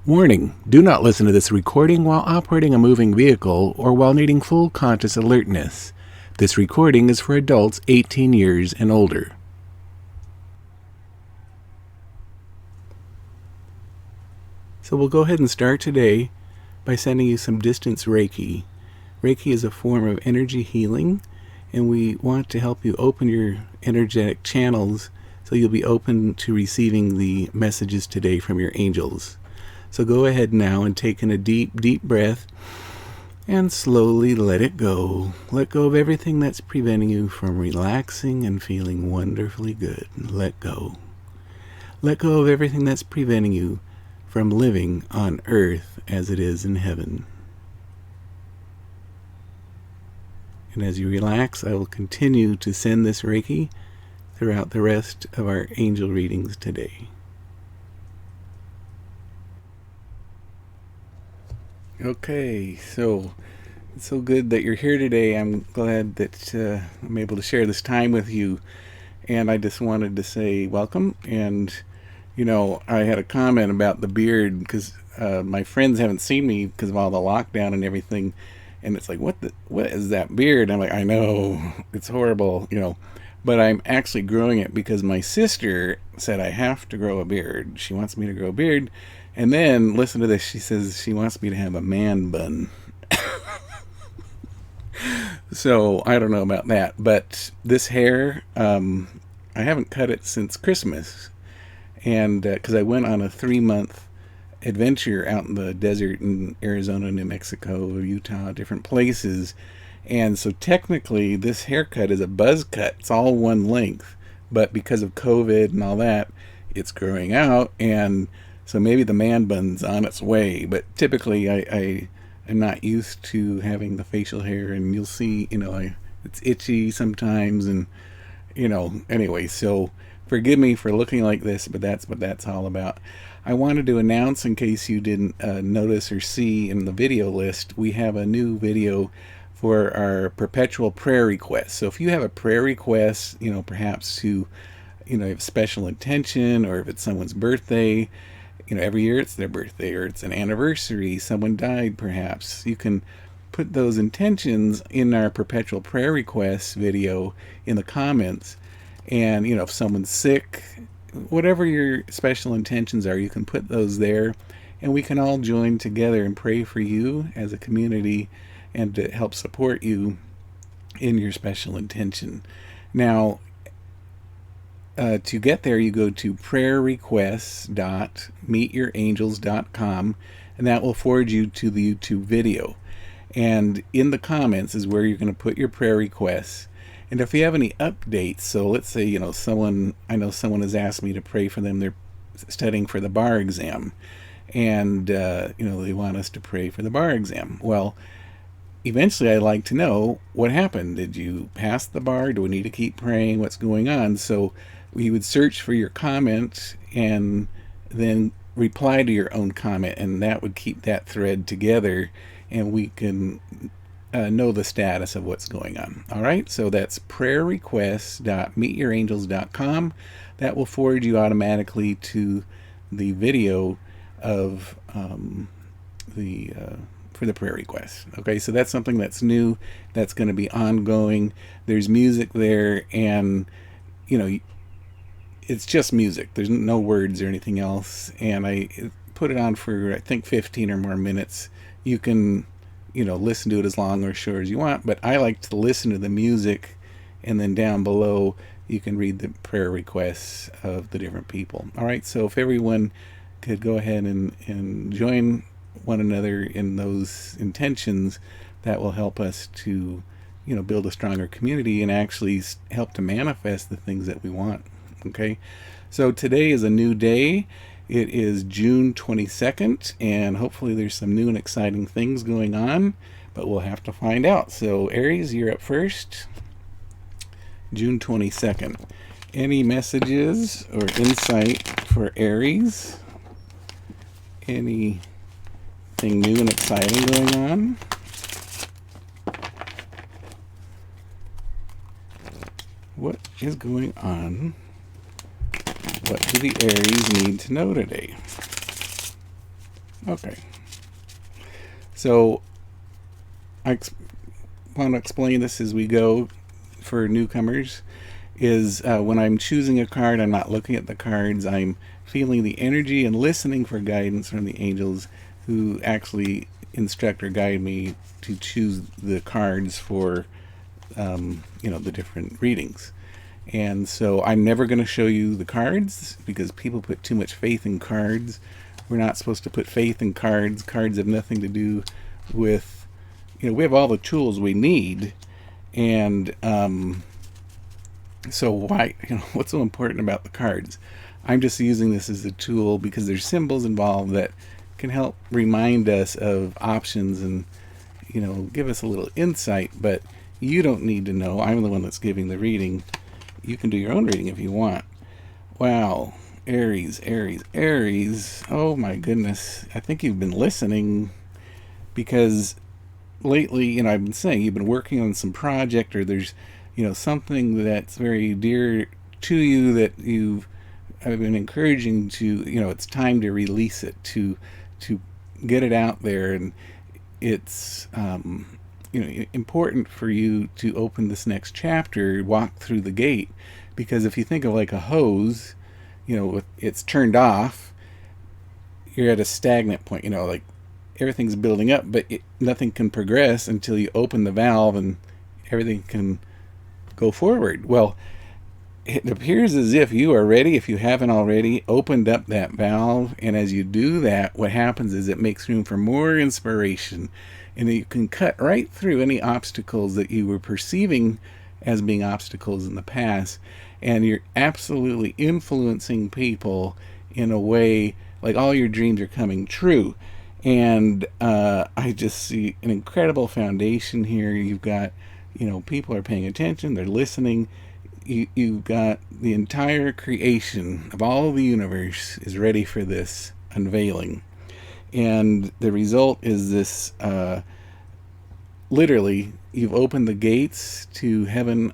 Warning, do not listen to this recording while operating a moving vehicle or while needing full conscious alertness. This recording is for adults 18 years and older. So we'll go ahead and start today by sending you some distance Reiki. Reiki is a form of energy healing, and we want to help you open your energetic channels so you'll be open to receiving the messages today from your angels. So go ahead now and take in a deep, deep breath and slowly let it go. Let go of everything that's preventing you from relaxing and feeling wonderfully good. Let go. Let go of everything that's preventing you from living on earth as it is in heaven. And as you relax, I will continue to send this Reiki throughout the rest of our angel readings today. Okay, so it's so good that you're here today. I'm glad that I'm able to share this time with you. And I just wanted to say welcome. And, you know, I had a comment about the beard because my friends haven't seen me because of all the lockdown and everything. And it's like, what is that beard? I'm like, I know, it's horrible, you know. But I'm actually growing it because my sister said I have to grow a beard. She wants me to grow a beard. And then, listen to this, she says she wants me to have a man bun. So, I don't know about that. But this hair, I haven't cut it since Christmas. And because I went on a 3-month adventure out in the desert in Arizona, New Mexico, Utah, different places. And so technically, this haircut is a buzz cut. It's all one length. But because of COVID and all that, it's growing out. And so maybe the man bun's on its way, but typically I am not used to having the facial hair, and you'll see, you know, it's itchy sometimes, and, you know, anyway, so forgive me for looking like this, but that's what that's all about. I wanted to announce, in case you didn't notice or see in the video list, we have a new video for our perpetual prayer requests. So if you have a prayer request, you know, perhaps to, you know, have special intention, or if it's someone's birthday, you know, every year it's their birthday, or it's an anniversary, someone died perhaps, you can put those intentions in our perpetual prayer requests video in the comments. And, you know, if someone's sick, whatever your special intentions are, you can put those there, and we can all join together and pray for you as a community and to help support you in your special intention. Now, to get there, you go to prayerrequests.meetyourangels.com, and that will forward you to the YouTube video. And in the comments is where you're going to put your prayer requests. And if you have any updates, so let's say, you know, I know someone has asked me to pray for them. They're studying for the bar exam, and you know, they want us to pray for the bar exam. Well, eventually I'd like to know what happened. Did you pass the bar? Do we need to keep praying? What's going on? So we would search for your comment and then reply to your own comment, and that would keep that thread together, and we can know the status of what's going on. All right, so that's prayerrequests.meetyourangels.com. That will forward you automatically to the video of for the prayer requests. Okay, so that's something that's new, that's going to be ongoing. There's music there, and, you know, it's just music. There's no words or anything else. And I put it on for, I think, 15 or more minutes. You can, you know, listen to it as long or short as you want, but I like to listen to the music, and then down below you can read the prayer requests of the different people. All right, so if everyone could go ahead and join one another in those intentions, that will help us to, you know, build a stronger community and actually help to manifest the things that we want. Okay, so today is a new day. It is June 22nd, and hopefully there's some new and exciting things going on, but we'll have to find out. So Aries, you're up first. June 22nd. Any messages or insight for Aries? Anything new and exciting going on? What is going on? What do the Aries need to know today? Okay. So I want to explain this as we go for newcomers. Is when I'm choosing a card, I'm not looking at the cards. I'm feeling the energy and listening for guidance from the angels who actually instruct or guide me to choose the cards for the different readings. And so I'm never going to show you the cards because people put too much faith in cards. We're not supposed to put faith in cards. Cards have nothing to do with, we have all the tools we need. And so why, what's so important about the cards? I'm just using this as a tool because there's symbols involved that can help remind us of options and, give us a little insight, but you don't need to know. I'm the one that's giving the reading. You can do your own reading if you want. Wow. Aries. Oh my goodness. I think you've been listening because lately, I've been saying you've been working on some project or there's, something that's very dear to you that I've been encouraging to, it's time to release it, to get it out there. And it's, important for you to open this next chapter, walk through the gate, because if you think of like a hose, it's turned off, you're at a stagnant point, like everything's building up, but nothing can progress until you open the valve and everything can go forward. Well, it appears as if you are ready, if you haven't already, opened up that valve, and as you do that, what happens is it makes room for more inspiration, and you can cut right through any obstacles that you were perceiving as being obstacles in the past, and you're absolutely influencing people in a way like all your dreams are coming true. And I just see an incredible foundation here. You've got, people are paying attention, they're listening. You've got the entire creation of all the universe is ready for this unveiling. And the result is this, literally, you've opened the gates to heaven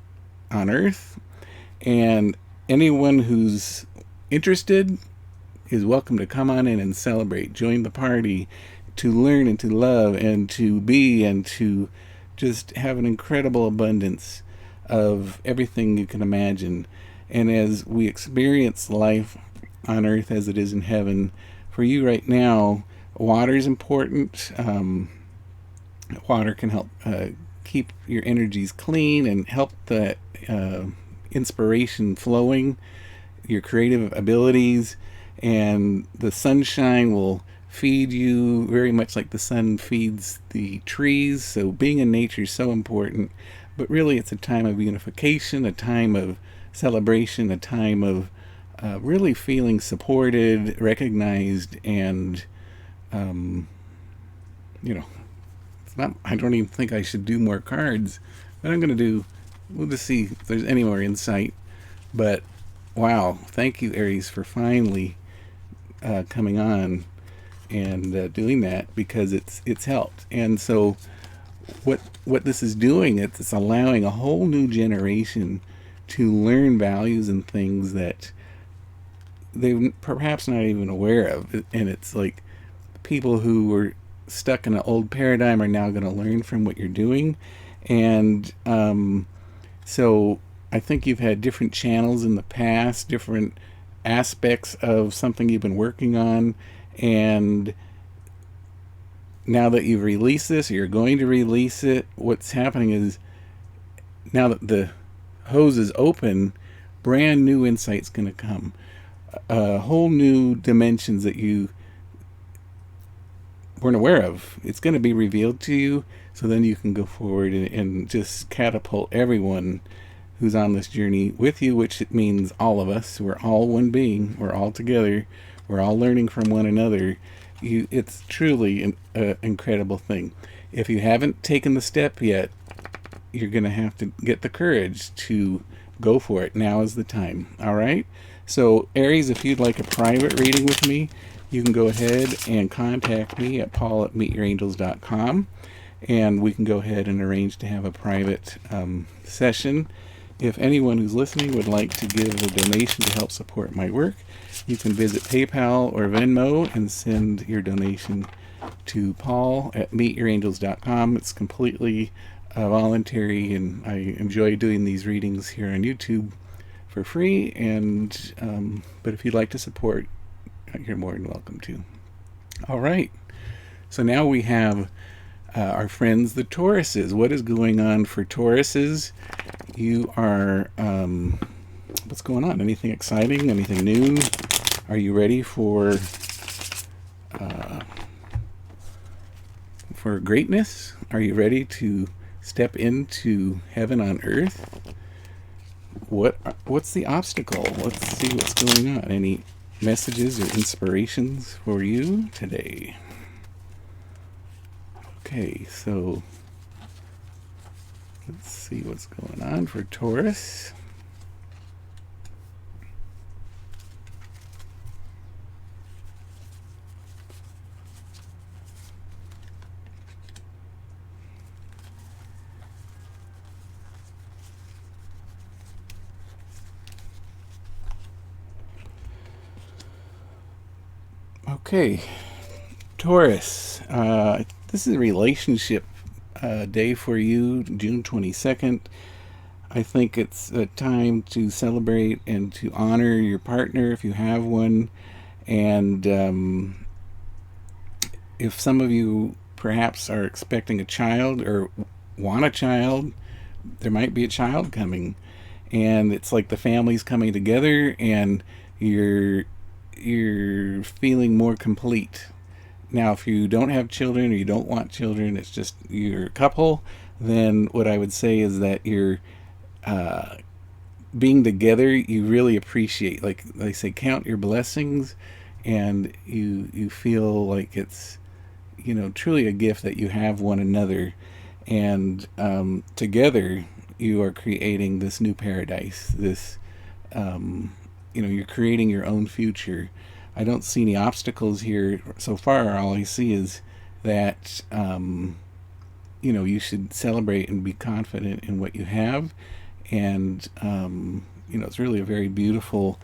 on earth, and anyone who's interested is welcome to come on in and celebrate, join the party, to learn and to love and to be and to just have an incredible abundance of everything you can imagine. And as we experience life on earth as it is in heaven, for you right now, water is important. Water can help keep your energies clean and help the inspiration flowing, your creative abilities, and the sunshine will feed you very much like the sun feeds the trees. So being in nature is so important, but really it's a time of unification, a time of celebration, a time of really feeling supported, recognized, and it's not, I don't even think I should do more cards, but we'll just see if there's any more insight. But wow, thank you, Aries, for finally coming on and doing that, because it's helped. And so what this is doing, it's allowing a whole new generation to learn values and things that they're perhaps not even aware of. And it's like people who were stuck in an old paradigm are now going to learn from what you're doing. And so I think you've had different channels in the past, different aspects of something you've been working on, and now that you've released this, or you're going to release it, what's happening is now that the hose is open, brand new insight's going to come, whole new dimensions that you weren't aware of. It's going to be revealed to you, so then you can go forward and just catapult everyone who's on this journey with you, which it means all of us. We're all one being. We're all together. We're all learning from one another. It's truly an incredible thing. If you haven't taken the step yet, you're going to have to get the courage to go for it. Now is the time. All right? So, Aries, if you'd like a private reading with me, you can go ahead and contact me at paul@meetyourangels.com, and we can go ahead and arrange to have a private session. If anyone who's listening would like to give a donation to help support my work, you can visit PayPal or Venmo and send your donation to Paul at meetyourangels.com. It's completely voluntary, and I enjoy doing these readings here on YouTube for free. And but if you'd like to support, you're more than welcome to. All right. So now we have our friends, the Tauruses. What is going on for Tauruses? You are, what's going on? Anything exciting? Anything new? Are you ready for greatness? Are you ready to step into heaven on earth? What's the obstacle? Let's see what's going on. Any messages or inspirations for you today? Okay, so let's see what's going on for Taurus. Okay, Taurus, this is a relationship day for you, June 22nd. I think it's a time to celebrate and to honor your partner if you have one. And if some of you perhaps are expecting a child or want a child, there might be a child coming. And it's like the family's coming together and you're feeling more complete. Now, if you don't have children or you don't want children, it's just you're a couple, then what I would say is that you're being together, you really appreciate, like they say, count your blessings, and you feel like it's, truly a gift that you have one another, and together you are creating this new paradise, this you're creating your own future. I don't see any obstacles here so far. All I see is that you should celebrate and be confident in what you have, and it's really a very beautiful,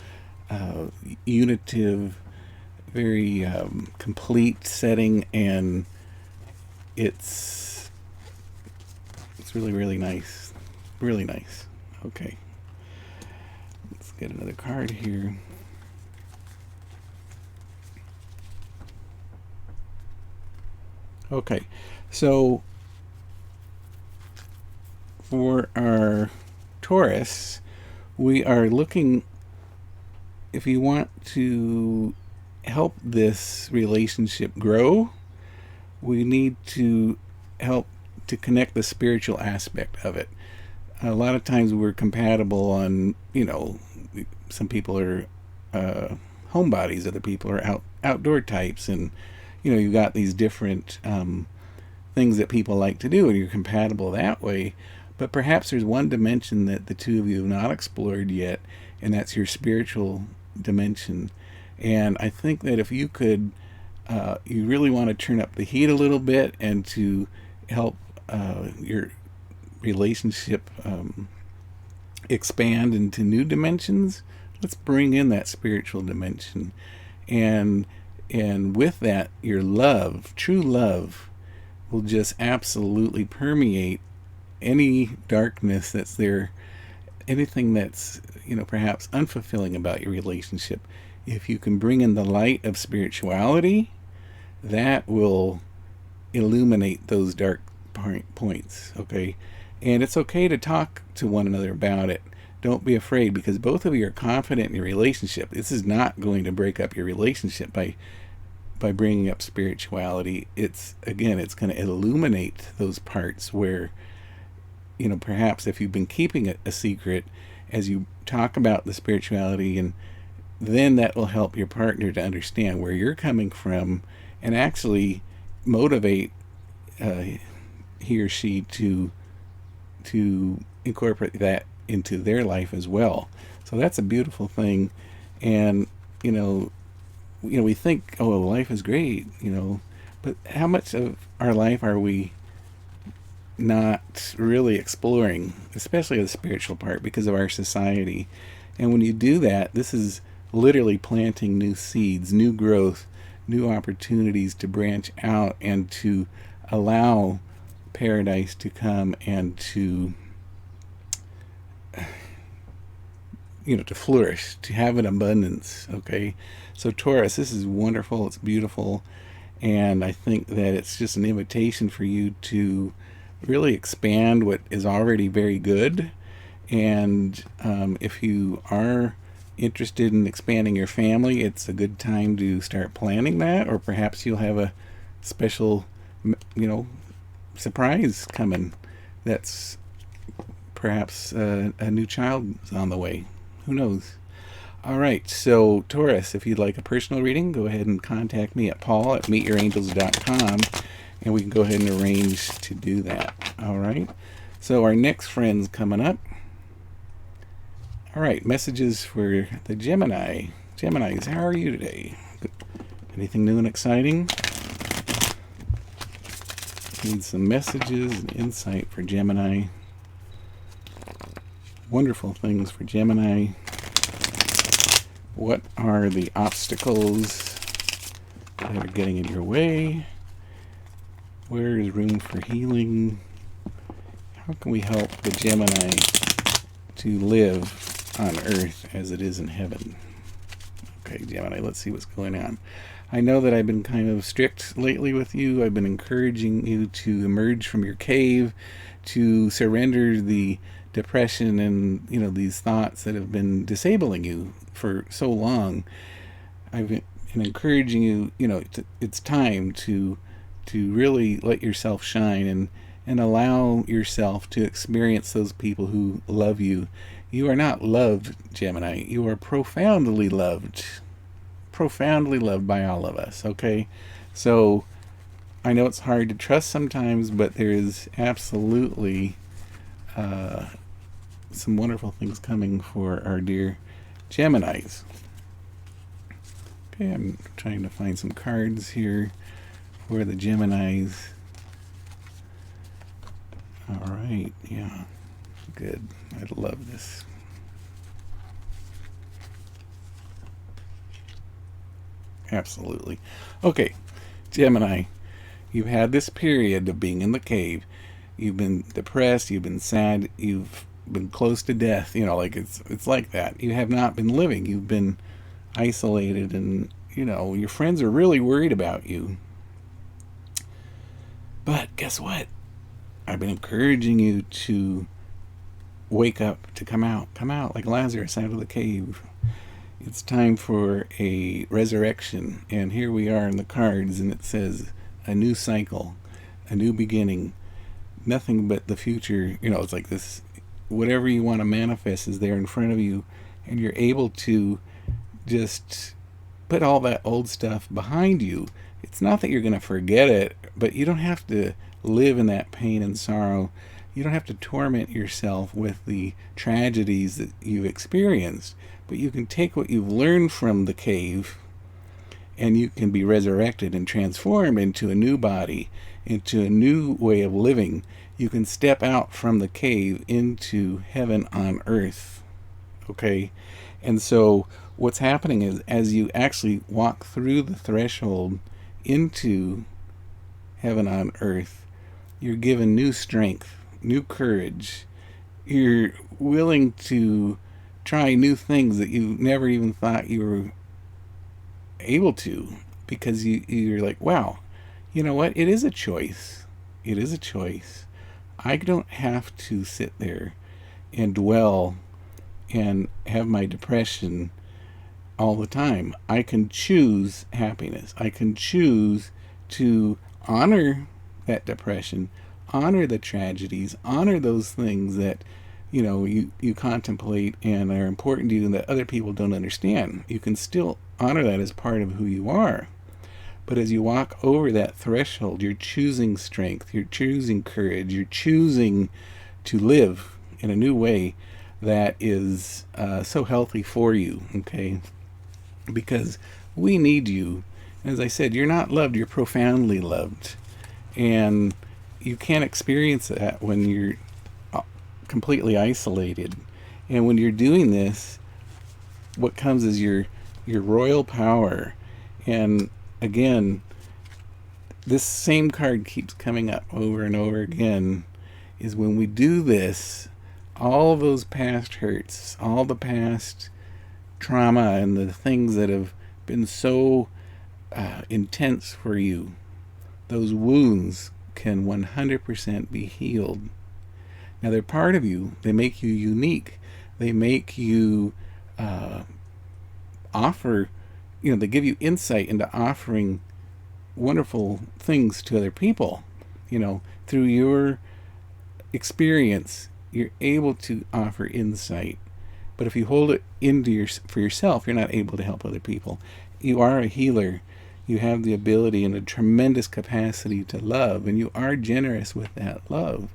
unitive, very complete setting, and it's really, really nice, really nice. Okay, let's get another card here. Okay, so for our Taurus, we are looking, if you want to help this relationship grow, we need to help to connect the spiritual aspect of it. A lot of times we're compatible on, some people are homebodies, other people are outdoor types, and you've got these different things that people like to do, and you're compatible that way. But perhaps there's one dimension that the two of you have not explored yet, and that's your spiritual dimension. And I think that if you could, you really want to turn up the heat a little bit and to help your relationship expand into new dimensions, let's bring in that spiritual dimension. And with that, your love, true love, will just absolutely permeate any darkness that's there, anything that's, perhaps unfulfilling about your relationship. If you can bring in the light of spirituality, that will illuminate those dark points, okay? And it's okay to talk to one another about it. Don't be afraid, because both of you are confident in your relationship. This is not going to break up your relationship by bringing up spirituality. It's going to illuminate those parts where, perhaps if you've been keeping it a secret, as you talk about the spirituality, and then that will help your partner to understand where you're coming from and actually motivate he or she to incorporate that into their life as well. So that's a beautiful thing. And we think, oh, life is great, but how much of our life are we not really exploring, especially the spiritual part, because of our society. And when you do that, this is literally planting new seeds, new growth, new opportunities to branch out and to allow paradise to come and to, to flourish, to have an abundance. Okay, so Taurus, this is wonderful, it's beautiful, and I think that it's just an invitation for you to really expand what is already very good. And if you are interested in expanding your family, it's a good time to start planning that, or perhaps you'll have a special, surprise coming. That's perhaps a new child is on the way. Who knows? All right, so Taurus, if you'd like a personal reading, go ahead and contact me at paul@meetyourangels.com, and we can go ahead and arrange to do that. All right, so our next friend's coming up. All right, messages for the Gemini. Geminis, how are you today? Anything new and exciting? Need some messages and insight for Gemini. Wonderful things for Gemini. What are the obstacles that are getting in your way? Where is room for healing? How can we help the Gemini to live on earth as it is in heaven? Okay, Gemini, let's see what's going on. I know that I've been kind of strict lately with you. I've been encouraging you to emerge from your cave, to surrender the depression and these thoughts that have been disabling you for so long. I've been encouraging you, it's time to really let yourself shine and allow yourself to experience those people who love you. You are not loved, Gemini. You are profoundly loved by all of us. Okay, so I know it's hard to trust sometimes, but there is absolutely some wonderful things coming for our dear Geminis. Okay, I'm trying to find some cards here for the Geminis. All right, yeah, good. I love this. Absolutely. Okay, Gemini, you've had this period of being in the cave. You've been depressed, you've been sad, you've been close to death, it's like that. You have not been living. You've been isolated, and your friends are really worried about you. But guess what? I've been encouraging you to wake up, to come out like Lazarus out of the cave. It's time for a resurrection, and here we are in the cards, and it says a new cycle, a new beginning, nothing but the future. It's like this, whatever you want to manifest is there in front of you, and you're able to just put all that old stuff behind you. It's not that you're going to forget it, but you don't have to live in that pain and sorrow. You don't have to torment yourself with the tragedies that you've experienced, but you can take what you've learned from the cave, and you can be resurrected and transformed into a new body, into a new way of living. You can step out from the cave into heaven on earth. Okay? And so what's happening is, as you actually walk through the threshold into heaven on earth, you're given new strength, new courage. You're willing to try new things that you never even thought you were able to, because you're like, wow, you know what? It is a choice. It is a choice. I don't have to sit there and dwell and have my depression all the time. I can choose happiness. I can choose to honor that depression, honor the tragedies, honor those things that you contemplate and are important to you and that other people don't understand. You can still honor that as part of who you are. But as you walk over that threshold, you're choosing strength, you're choosing courage, you're choosing to live in a new way that is so healthy for you, okay? Because we need you. As I said, you're not loved, you're profoundly loved. And you can't experience that when you're completely isolated. And when you're doing this, what comes is your royal power. And again, this same card keeps coming up over and over again, is when we do this, all those past hurts, all the past trauma and the things that have been so intense for you, those wounds can 100% be healed. Now, they're part of you. They make you unique. They make you offer, they give you insight into offering wonderful things to other people. Through your experience, you're able to offer insight. But if you hold it for yourself, you're not able to help other people. You are a healer. You have the ability and a tremendous capacity to love, and you are generous with that love,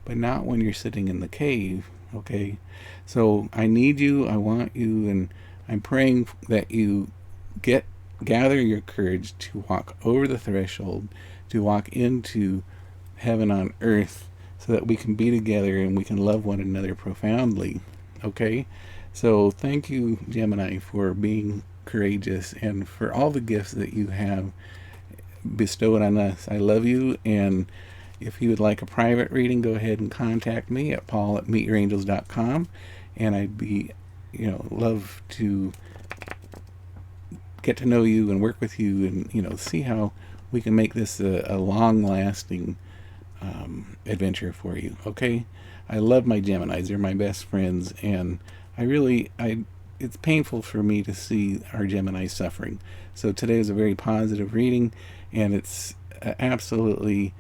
but not when you're sitting in the cave, okay? So I need you, I want you, and I'm praying that you gather your courage to walk over the threshold, to walk into heaven on earth, so that we can be together and we can love one another profoundly, okay? So thank you, Gemini, for being courageous and for all the gifts that you have bestowed on us. I love you, and if you would like a private reading, go ahead and contact me at paul@meetyourangels.com, and I'd be, love to get to know you and work with you and, see how we can make this a long-lasting adventure for you, okay? I love my Geminis. They're my best friends, and it's painful for me to see our Gemini suffering. So today is a very positive reading, and it's absolutely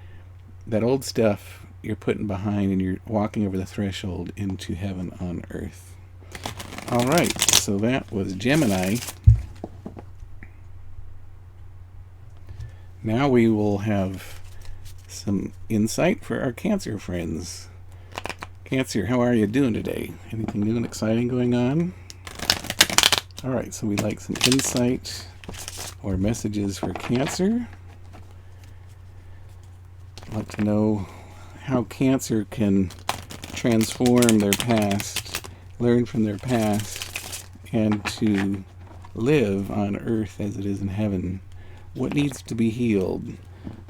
that old stuff you're putting behind, and you're walking over the threshold into heaven on earth. All right, so that was Gemini. Now we will have some insight for our Cancer friends. Cancer, how are you doing today? Anything new and exciting going on? All right, so we'd like some insight or messages for Cancer. I'd like to know how Cancer can transform their past, learn from their past, and to live on earth as it is in heaven. What needs to be healed?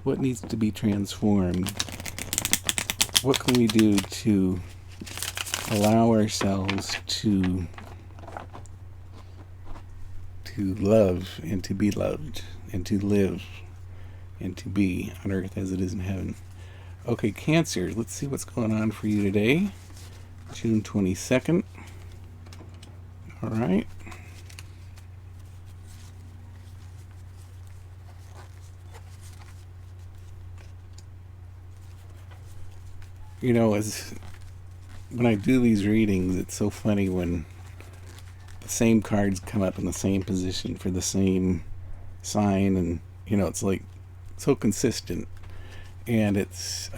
What needs to be transformed? What can we do to allow ourselves to love and to be loved and to live and to be on earth as it is in heaven? Okay, Cancer, let's see what's going on for you today. June 22nd. All right. As when I do these readings, it's so funny when the same cards come up in the same position for the same sign, and it's like so consistent, and it's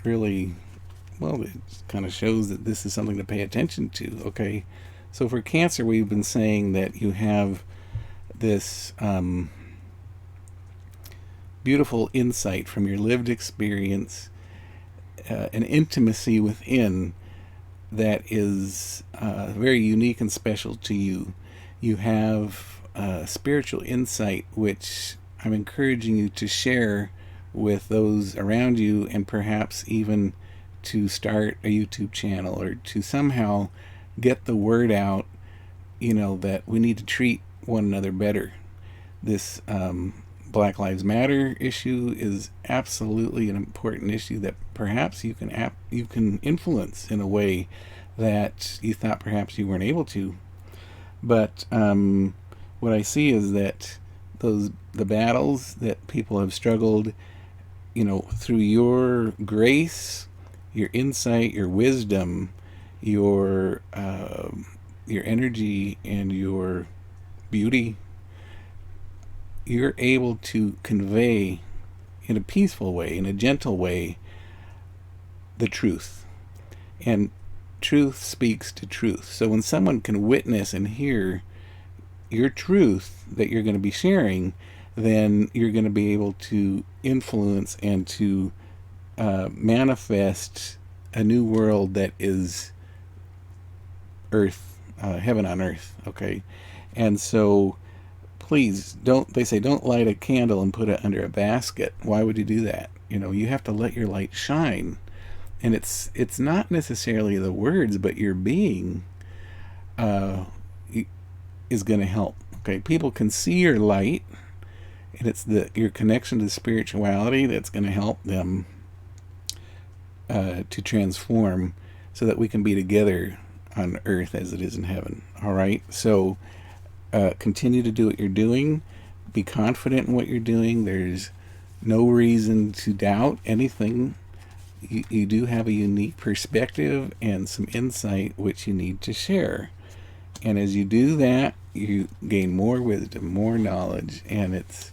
really, well, it kind of shows that this is something to pay attention to. Okay, so for Cancer, we've been saying that you have this beautiful insight from your lived experience, an intimacy within that is very unique and special to you. You have spiritual insight, which I'm encouraging you to share with those around you, and perhaps even to start a YouTube channel or to somehow get the word out, that we need to treat one another better. This Black Lives Matter issue is absolutely an important issue that perhaps you can influence in a way that you thought perhaps you weren't able to. But what I see is that the battles that people have struggled, through your grace, your insight, your wisdom, your energy, and your beauty, you're able to convey in a peaceful way, in a gentle way, the truth. And truth speaks to truth. So when someone can witness and hear your truth that you're going to be sharing, then you're going to be able to influence and to manifest a new world that is earth, heaven on earth. Okay, and so please don't. They say don't light a candle and put it under a basket. Why would you do that? You have to let your light shine, and it's not necessarily the words, but your being is going to help. Okay, people can see your light, and it's your connection to spirituality that's going to help them to transform, so that we can be together on earth as it is in heaven. All right, so continue to do what you're doing. Be confident in what you're doing. There's no reason to doubt anything. You do have a unique perspective and some insight which you need to share. And as you do that, you gain more wisdom, more knowledge, and it's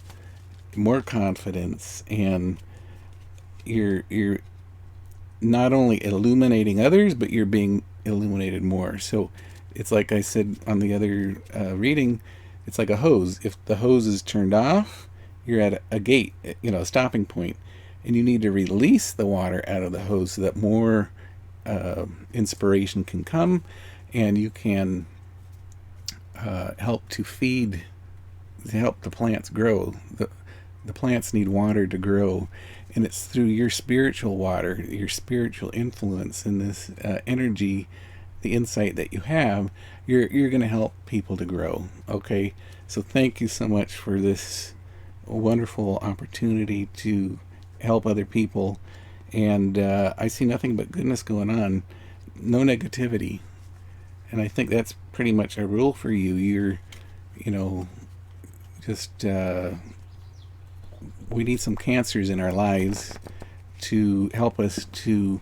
more confidence, and you're not only illuminating others, but you're being illuminated more. So it's like I said on the other reading, it's like a hose. If the hose is turned off, you're at a gate, a stopping point, and you need to release the water out of the hose so that more inspiration can come, and you can help the plants grow. The plants need water to grow, and it's through your spiritual water, your spiritual influence, and this energy, the insight that you have, you're going to help people to grow. Okay, so thank you so much for this wonderful opportunity to help other people, and I see nothing but goodness going on, no negativity, and I think that's pretty much a rule for you. You're, just we need some cancers in our lives to help us to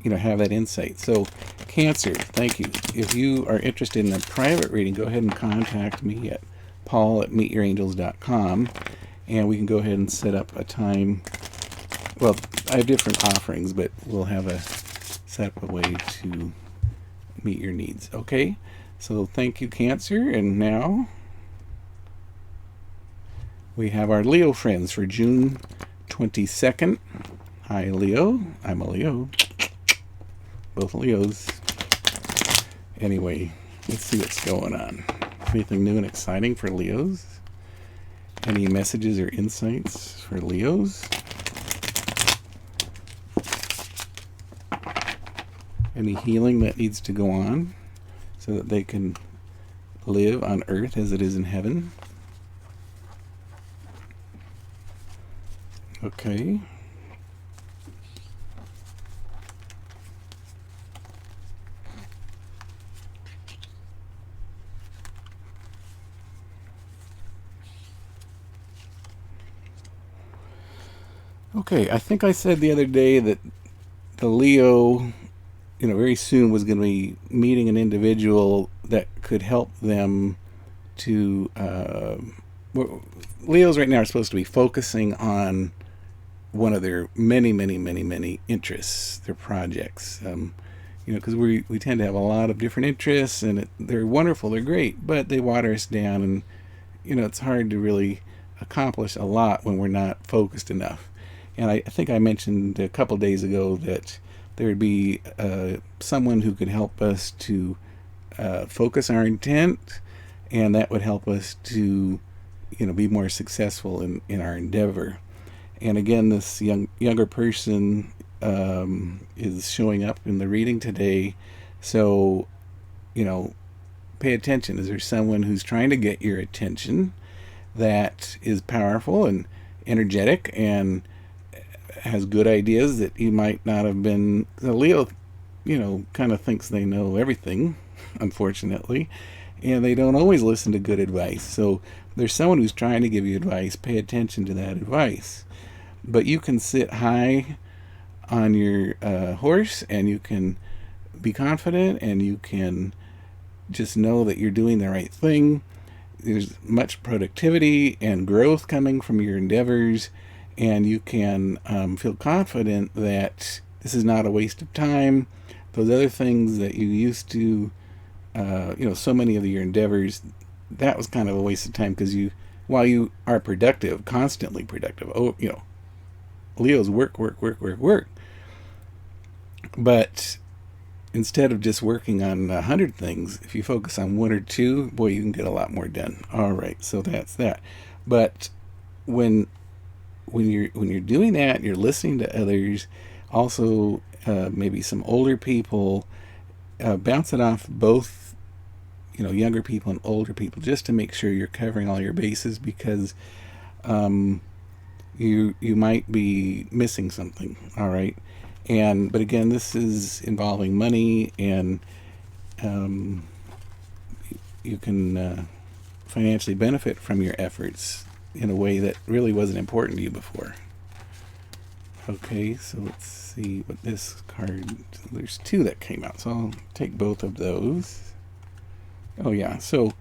have that insight. So Cancer, thank you. If you are interested in a private reading, go ahead and contact me at paul@meetyourangels.com, and we can go ahead and set up a time. Well, I have different offerings, but we'll set up a way to meet your needs. Okay, so thank you, Cancer. And now we have our Leo friends for June 22nd. Hi, Leo. I'm a Leo. Both Leos. Anyway, let's see what's going on. Anything new and exciting for Leos? Any messages or insights for Leos? Any healing that needs to go on so that they can live on earth as it is in heaven? Okay. Okay, I think I said the other day that the Leo, very soon was going to be meeting an individual that could help them to. Leos right now are supposed to be focusing on one of their many, many, many, many interests, their projects. Because we tend to have a lot of different interests, and they're wonderful, they're great, but they water us down, and it's hard to really accomplish a lot when we're not focused enough. And I think I mentioned a couple days ago that there would be someone who could help us to focus our intent, and that would help us to be more successful in our endeavor. And again, this younger person is showing up in the reading today, so pay attention. Is there someone who's trying to get your attention that is powerful and energetic and has good ideas that you might not have been? The Leo, kind of thinks they know everything, unfortunately, and they don't always listen to good advice. So there's someone who's trying to give you advice. Pay attention to that advice. But you can sit high on your horse, and you can be confident, and you can just know that you're doing the right thing. There's much productivity and growth coming from your endeavors, and you can feel confident that this is not a waste of time. Those other things that you used to, so many of your endeavors, that was kind of a waste of time, because while you are productive, constantly productive, Leo's work, work, work, work, work. But instead of just working on 100 things, if you focus on one or two, boy, you can get a lot more done. All right, so that's that. But when you're doing that, you're listening to others, also maybe some older people, bounce it off both, younger people and older people, just to make sure you're covering all your bases, because you might be missing something. All right. But again, this is involving money, and you can financially benefit from your efforts in a way that really wasn't important to you before. Okay, so let's see what this card, there's two that came out, so I'll take both of those. Oh yeah, so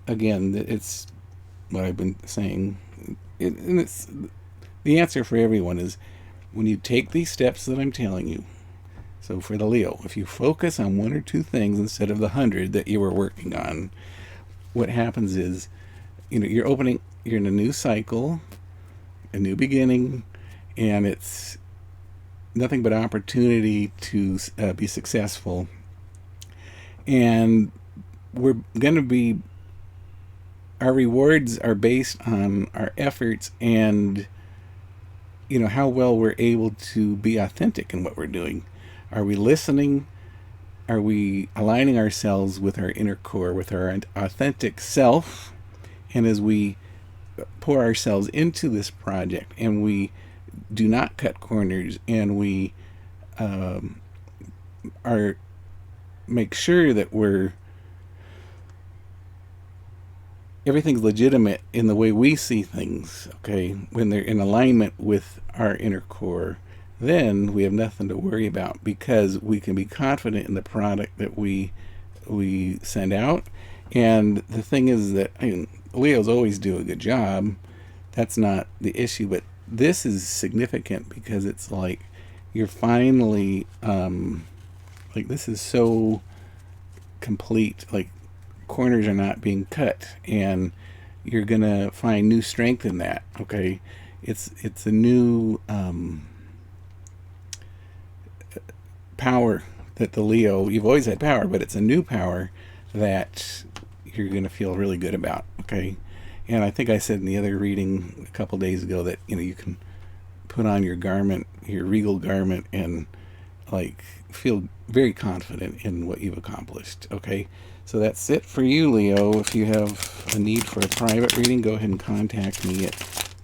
again, it's what I've been saying, and it's the answer for everyone is when you take these steps that I'm telling you. So for the Leo, if you focus on one or two things instead of the 100 that you were working on, what happens is, you're in a new cycle, a new beginning, and it's nothing but opportunity to be successful. And our rewards are based on our efforts and how well we're able to be authentic in what we're doing. Are we listening? Are we aligning ourselves with our inner core, with our authentic self? And as we pour ourselves into this project, and we do not cut corners, and we make sure that everything's legitimate in the way we see things, okay, when they're in alignment with our inner core, then we have nothing to worry about, because we can be confident in the product that we send out. And the thing is that Leos always do a good job. That's not the issue, but this is significant because it's like you're finally this is so complete, like corners are not being cut, and you're gonna find new strength in that. Okay, it's a new power that the Leo, you've always had power, but it's a new power that you're gonna feel really good about. Okay, and I think I said in the other reading a couple days ago that you can put on your garment, your regal garment, and feel very confident in what you've accomplished. Okay, so that's it for you, Leo. If you have a need for a private reading, go ahead and contact me at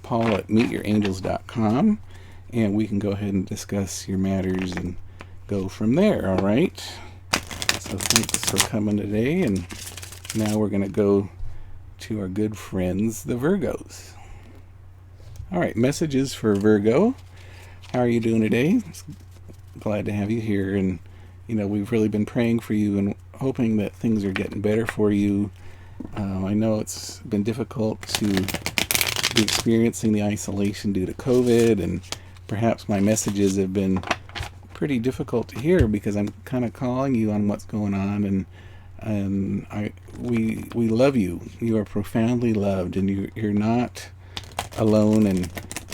paul@meetyourangels.com, and we can go ahead and discuss your matters and go from there. All right, so thanks for coming today, and now we're going to go to our good friends, the Virgos. All right, messages for Virgo. How are you doing today? Glad to have you here, and we've really been praying for you and hoping that things are getting better for you. I know it's been difficult to be experiencing the isolation due to COVID, and perhaps my messages have been pretty difficult to hear because I'm kind of calling you on what's going on, and we love you. You are profoundly loved, and you're not alone, and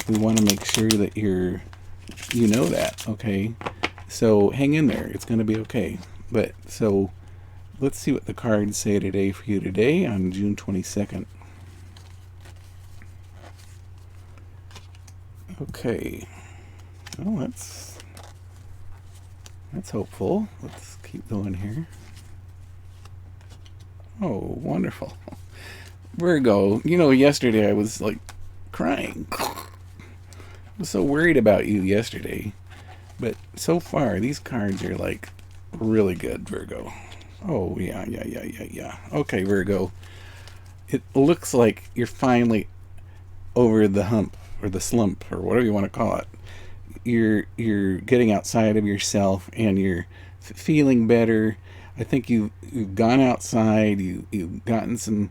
we want to make sure that you know that. Okay, so hang in there. It's going to be okay. But so let's see what the cards say today for you today on June 22nd. Okay, well, that's hopeful. Let's keep going here. Oh, wonderful. Virgo, yesterday I was crying. I was so worried about you yesterday, but so far these cards are really good, Virgo. Oh yeah. Okay, Virgo, it looks like you're finally over the hump, or the slump, or whatever you want to call it. You're getting outside of yourself, and you're feeling better. I think you've gone outside, you've gotten some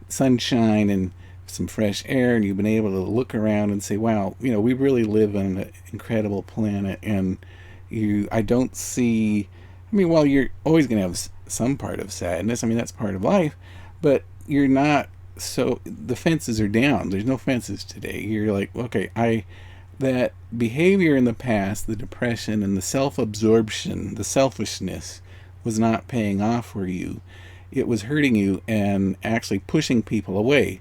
sunshine and some fresh air, and you've been able to look around and say, wow, we really live on an incredible planet. And I don't see, while you're always going to have some part of sadness, that's part of life, but you're not, so the fences are down. There's no fences today. You're like, okay, that behavior in the past, the depression and the self-absorption, the selfishness, was not paying off for you. It was hurting you and actually pushing people away.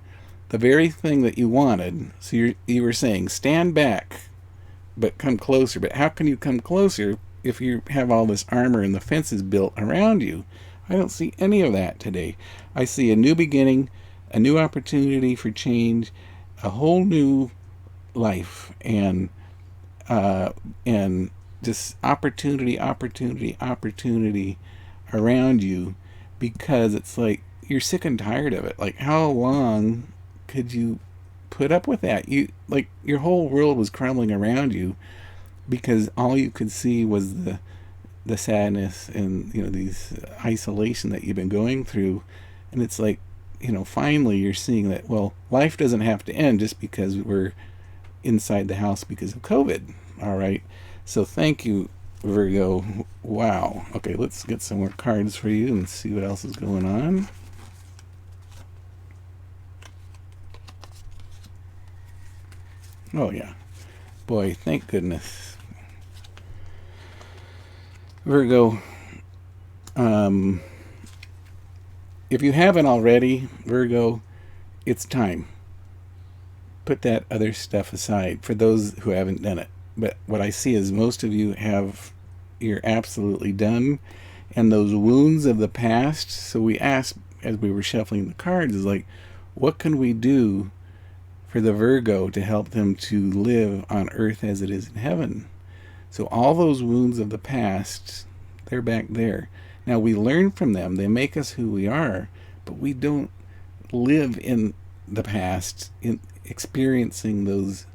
The very thing that you wanted. So you were saying, stand back, but come closer. But how can you come closer if you have all this armor and the fences built around you? I don't see any of that today. I see a new beginning, a new opportunity for change, a whole new life, and just opportunity around you, because it's like you're sick and tired of it. Like, how long could you put up with that? Your whole world was crumbling around you because all you could see was the sadness and these isolation that you've been going through. And it's like, finally you're seeing that, well, life doesn't have to end just because we're inside the house because of COVID. All right. So thank you, Virgo. Wow. Okay, let's get some more cards for you and see what else is going on. Oh yeah. Boy, thank goodness. Virgo, if you haven't already, Virgo, it's time. Put that other stuff aside for those who haven't done it. But what I see is most of you you're absolutely done. And those wounds of the past, so we asked as we were shuffling the cards, is like, what can we do for the Virgo to help them to live on earth as it is in heaven? So all those wounds of the past, they're back there. Now we learn from them. They make us who we are, but we don't live in the past, in experiencing those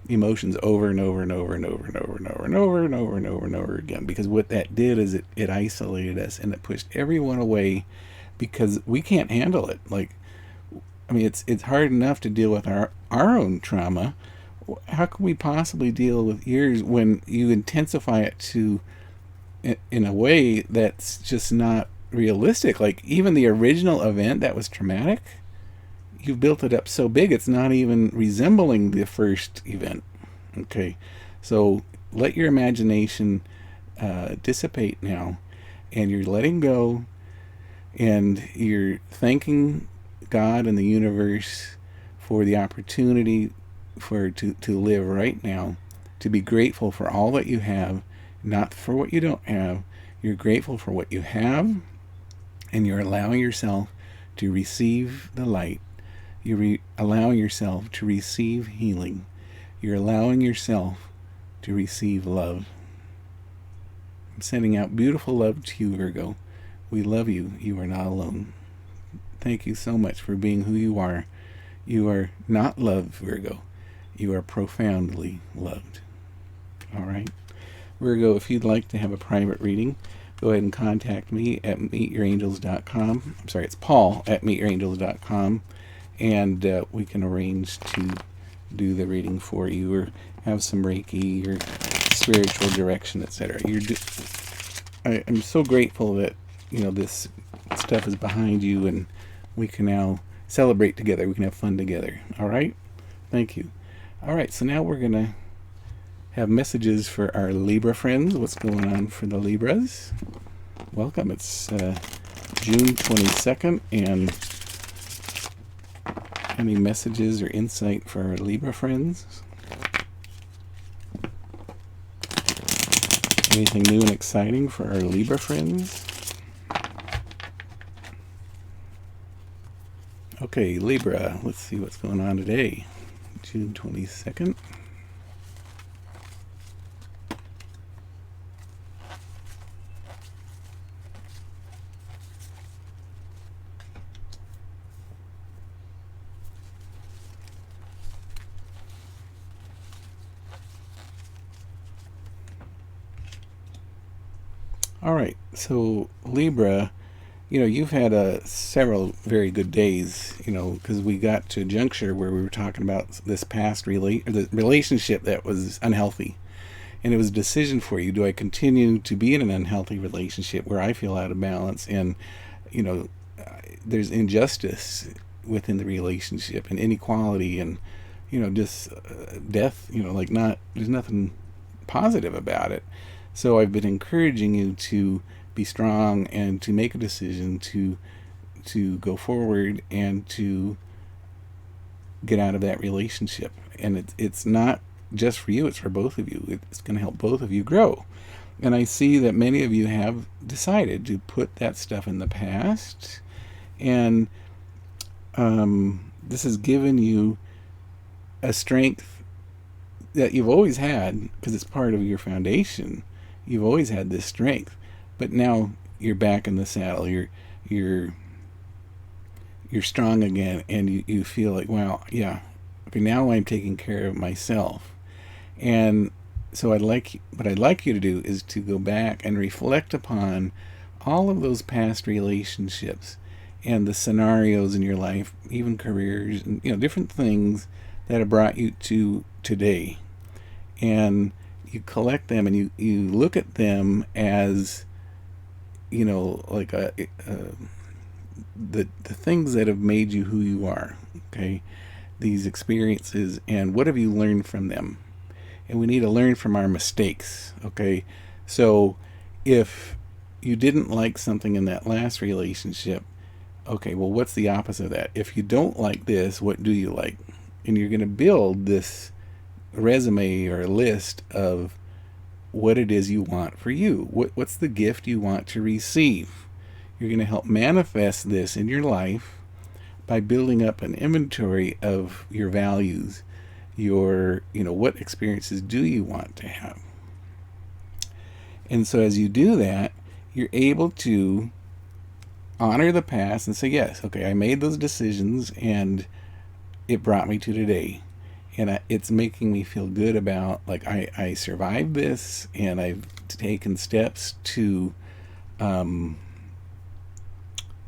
emotions over and over and over and over and over and over and over and over and over and over again. Because what that did is it isolated us and it pushed everyone away because we can't handle it. Like, I mean, it's hard enough to deal with our own trauma. How can we possibly deal with yours when you intensify it to in a way that's just not realistic? Like, even the original event that was traumatic, you've built it up so big it's not even resembling the first event. Okay, so let your imagination dissipate now, and you're letting go, and you're thanking God and the universe for the opportunity to live right now, to be grateful for all that you have, not for what you don't have. You're grateful for what you have, and you're allowing yourself to receive the light. You're allowing yourself to receive healing. You're allowing yourself to receive love. I'm sending out beautiful love to you, Virgo. We love you. You are not alone. Thank you so much for being who you are. You are not loved, Virgo. You are profoundly loved. All right. Virgo, if you'd like to have a private reading, go ahead and contact me at meetyourangels.com. I'm sorry, it's Paul at meetyourangels.com. And we can arrange to do the reading for you, or have some Reiki or spiritual direction, etc. I'm so grateful that this stuff is behind you, and we can now celebrate together. We can have fun together. All right? Thank you. All right, so now we're going to have messages for our Libra friends. What's going on for the Libras? Welcome. It's June 22nd, and any messages or insight for our Libra friends? Anything new and exciting for our Libra friends? Okay, Libra, let's see what's going on today. June 22nd. All right, so Libra, you've had several very good days, because we got to a juncture where we were talking about this past the relationship that was unhealthy. And it was a decision for you. Do I continue to be in an unhealthy relationship where I feel out of balance and, there's injustice within the relationship and inequality and, just death, like not, there's nothing positive about it. So I've been encouraging you to be strong and to make a decision to go forward and to get out of that relationship. And it's not just for you, it's for both of you. It's going to help both of you grow. And I see that many of you have decided to put that stuff in the past. And this has given you a strength that you've always had, because it's part of your foundation. You've always had this strength, but now you're back in the saddle. You're strong again, and you feel like, wow, yeah, okay, now I'm taking care of myself. And so what I'd like you to do is to go back and reflect upon all of those past relationships and the scenarios in your life, even careers, and different things that have brought you to today. And you collect them, and you look at them as, like the things that have made you who you are. Okay, these experiences, and what have you learned from them? And we need to learn from our mistakes. Okay, so if you didn't like something in that last relationship, okay, well, what's the opposite of that? If you don't like this, what do you like? And you're going to build this resume or a list of what it is you want for you. What's the gift you want to receive? You're going to help manifest this in your life by building up an inventory of your values, your, what experiences do you want to have? And so as you do that, you're able to honor the past and say, yes, okay, I made those decisions and it brought me to today. And it's making me feel good about, like, I survived this, and I've taken steps to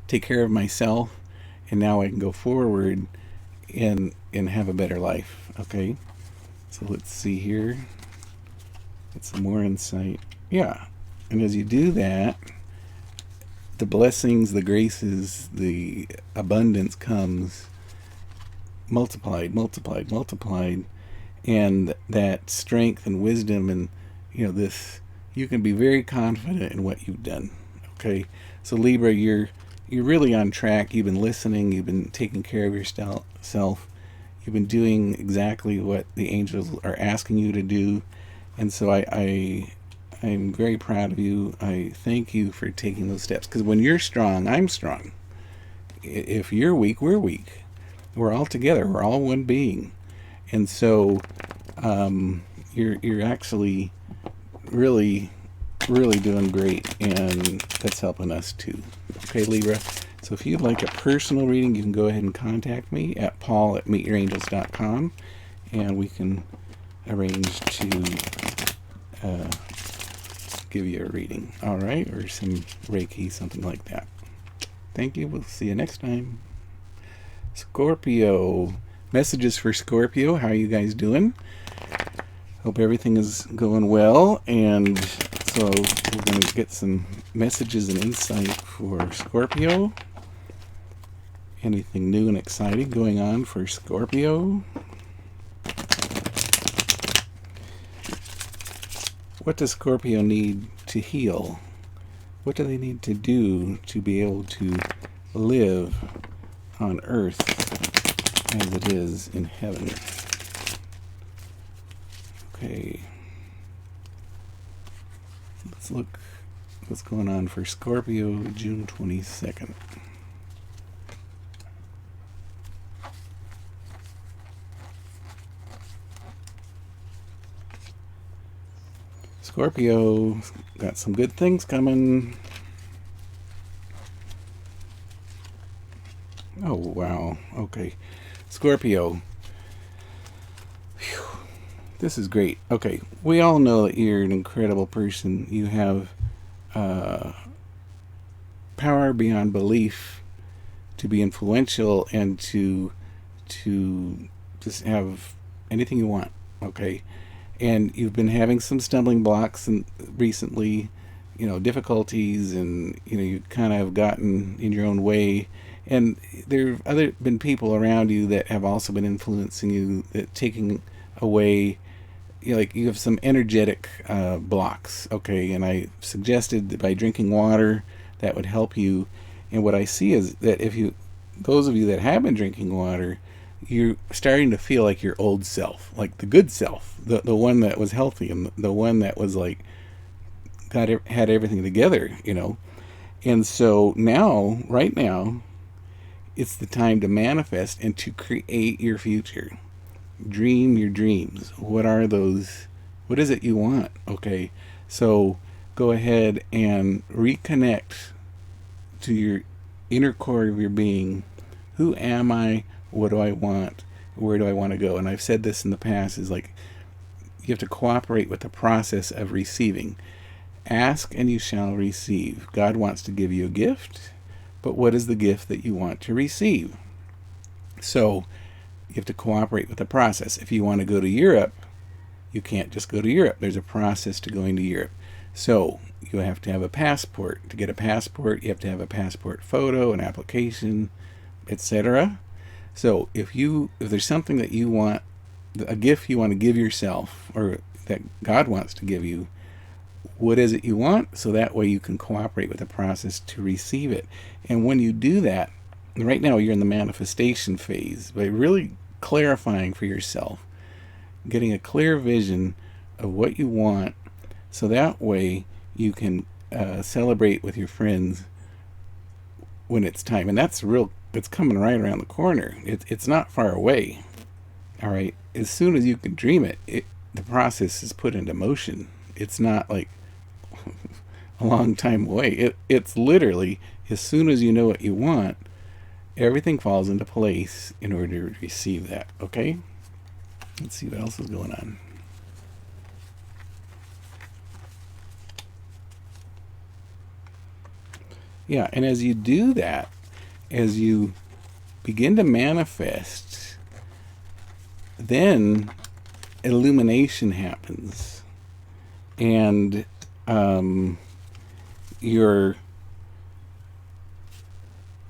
take care of myself, and now I can go forward and have a better life. Okay, so let's see here. Get some more insight. Yeah, and as you do that, the blessings, the graces, the abundance comes multiplied, and that strength and wisdom, and this, you can be very confident in what you've done. Okay, so Libra, you're really on track. You've been listening, you've been taking care of yourself, you've been doing exactly what the angels are asking you to do. And so I'm very proud of you. I thank you for taking those steps, because when you're strong, I'm strong. If you're weak, we're weak. We're all together. We're all one being. And so you're actually really doing great, and that's helping us too. Okay, Libra. So if you'd like a personal reading, you can go ahead and contact me at paul@meetyourangels.com, and we can arrange to give you a reading. All right, or some Reiki, something like that. Thank you. We'll see you next time. Scorpio. Messages for Scorpio. How are you guys doing? Hope everything is going well. And so we're going to get some messages and insight for Scorpio. Anything new and exciting going on for Scorpio? What does Scorpio need to heal? What do they need to do to be able to live on earth as it is in heaven? Okay, let's look what's going on for Scorpio, June 22nd. Scorpio got some good things coming. Oh, wow. Okay. Scorpio. Whew. This is great. Okay. We all know that you're an incredible person. You have power beyond belief to be influential and to just have anything you want. Okay. And you've been having some stumbling blocks and recently, difficulties, and you kind of gotten in your own way, And there have been people around you that have also been influencing you, that taking away, like you have some energetic blocks, okay? And I suggested that by drinking water, that would help you. And what I see is that those of you that have been drinking water, you're starting to feel like your old self, like the good self, the one that was healthy, and the one that was like had everything together, And so now, right now, it's the time to manifest and to create your future. Dream your dreams. What are those? What is it you want? Okay, so go ahead and reconnect to your inner core of your being. Who am I? What do I want? Where do I want to go? And I've said this in the past, is like, you have to cooperate with the process of receiving. Ask and you shall receive. God wants to give you a gift, but what is the gift that you want to receive? So you have to cooperate with the process. If you want to go to Europe, you can't just go to Europe. There's a process to going to Europe. So you have to have a passport. To get a passport, you have to have a passport photo, an application, etc. So if there's something that you want, a gift you want to give yourself, or that God wants to give you, what is it you want? So that way you can cooperate with the process to receive it. And when you do that, right now you're in the manifestation phase, by really clarifying for yourself, getting a clear vision of what you want, so that way you can celebrate with your friends when it's time. And it's coming right around the corner. It's not far away. All right. As soon as you can dream it, the process is put into motion. It's not like a long time away. It's literally, as soon as you know what you want, everything falls into place in order to receive that. Okay? Let's see what else is going on. Yeah, and as you do that, as you begin to manifest, then illumination happens, and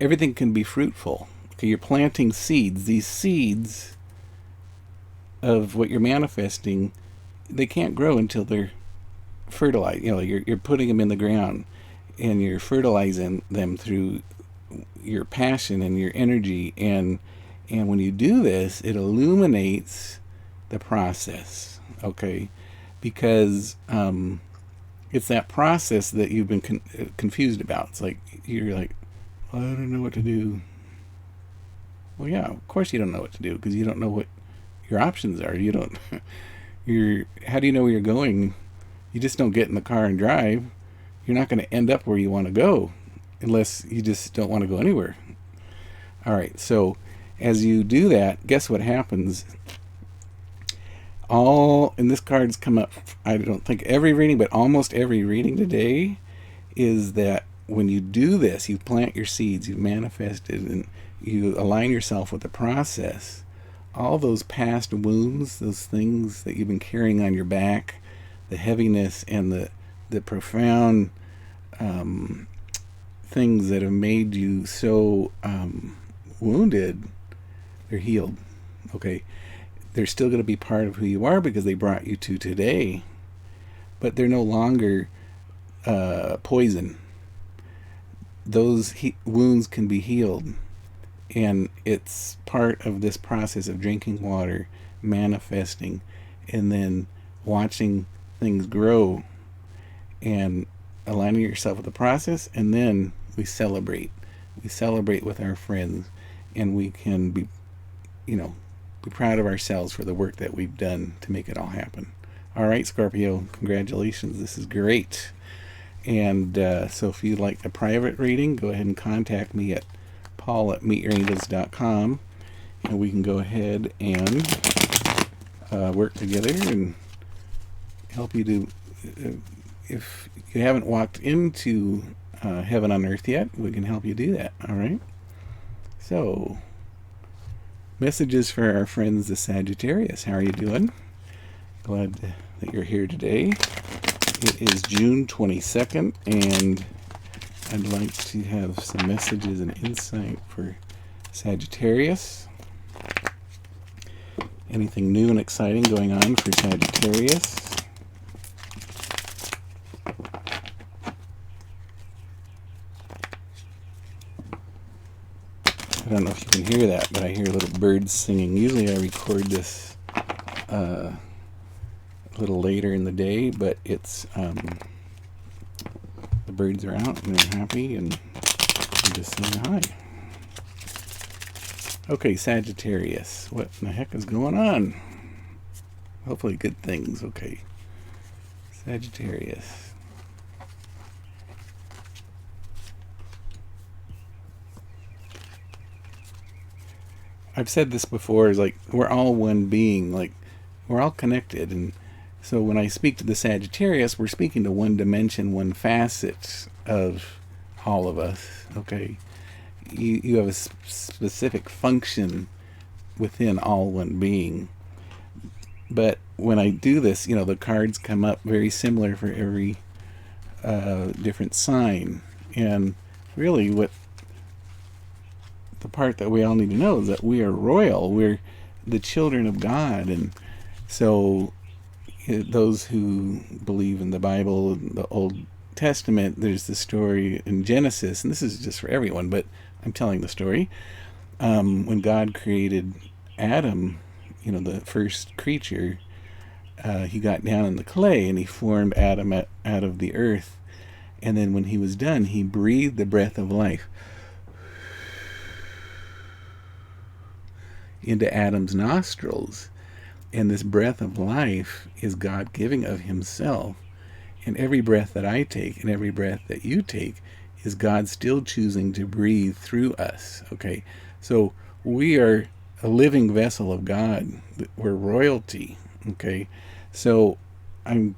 everything can be fruitful. Okay, you're planting seeds. These seeds of what you're manifesting, they can't grow until they're fertilized. You're putting them in the ground, and you're fertilizing them through your passion and your energy. And when you do this, it illuminates the process. Okay, because it's that process that you've been confused about. It's like you're like, I don't know what to do. Well, yeah, of course you don't know what to do, because you don't know what your options are. You don't. How do you know where you're going? You just don't get in the car and drive. You're not going to end up where you want to go, unless you just don't want to go anywhere. All right. So as you do that, guess what happens? And this card's come up, I don't think every reading, but almost every reading today, is that when you do this, you plant your seeds, you've manifested, and you align yourself with the process, all those past wounds, those things that you've been carrying on your back, the heaviness and the profound things that have made you so wounded, they're healed. Okay, they're still going to be part of who you are because they brought you to today, but they're no longer poison. Those wounds can be healed, and it's part of this process of drinking water, manifesting, and then watching things grow and aligning yourself with the process. And then we celebrate with our friends, and we can be proud of ourselves for the work that we've done to make it all happen. All right, Scorpio, congratulations. This is great. And so if you'd like a private reading, go ahead and contact me at paul@meetyourangels.com, and we can go ahead and work together and help you to, if you haven't walked into heaven on earth yet, we can help you do that. All right. So, messages for our friends, the Sagittarius. How are you doing? Glad that you're here today. It is June 22nd, and I'd like to have some messages and insight for Sagittarius. Anything new and exciting going on for Sagittarius? I don't know if you can hear that, but I hear little birds singing. Usually I record this a little later in the day, but it's the birds are out and they're happy and I'm just saying hi. Okay, Sagittarius. What in the heck is going on? Hopefully good things. Okay. Sagittarius. I've said this before, is like we're all one being, like we're all connected, and so when I speak to the Sagittarius, we're speaking to one dimension, one facet of all of us. Okay, you have a specific function within all one being. But when I do this, you know, the cards come up very similar for every different sign, and really what the part that we all need to know is that we are royal. We're the children of God. And so those who believe in the Bible, the Old Testament, there's the story in Genesis, and this is just for everyone, but I'm telling the story. When God created Adam, you know, the first creature, he got down in the clay and he formed Adam out of the earth. And then when he was done, he breathed the breath of life into Adam's nostrils, and this breath of life is God giving of himself. And every breath that I take and every breath that you take is God still choosing to breathe through us. Okay, so we are a living vessel of God. We're royalty. Okay, so I'm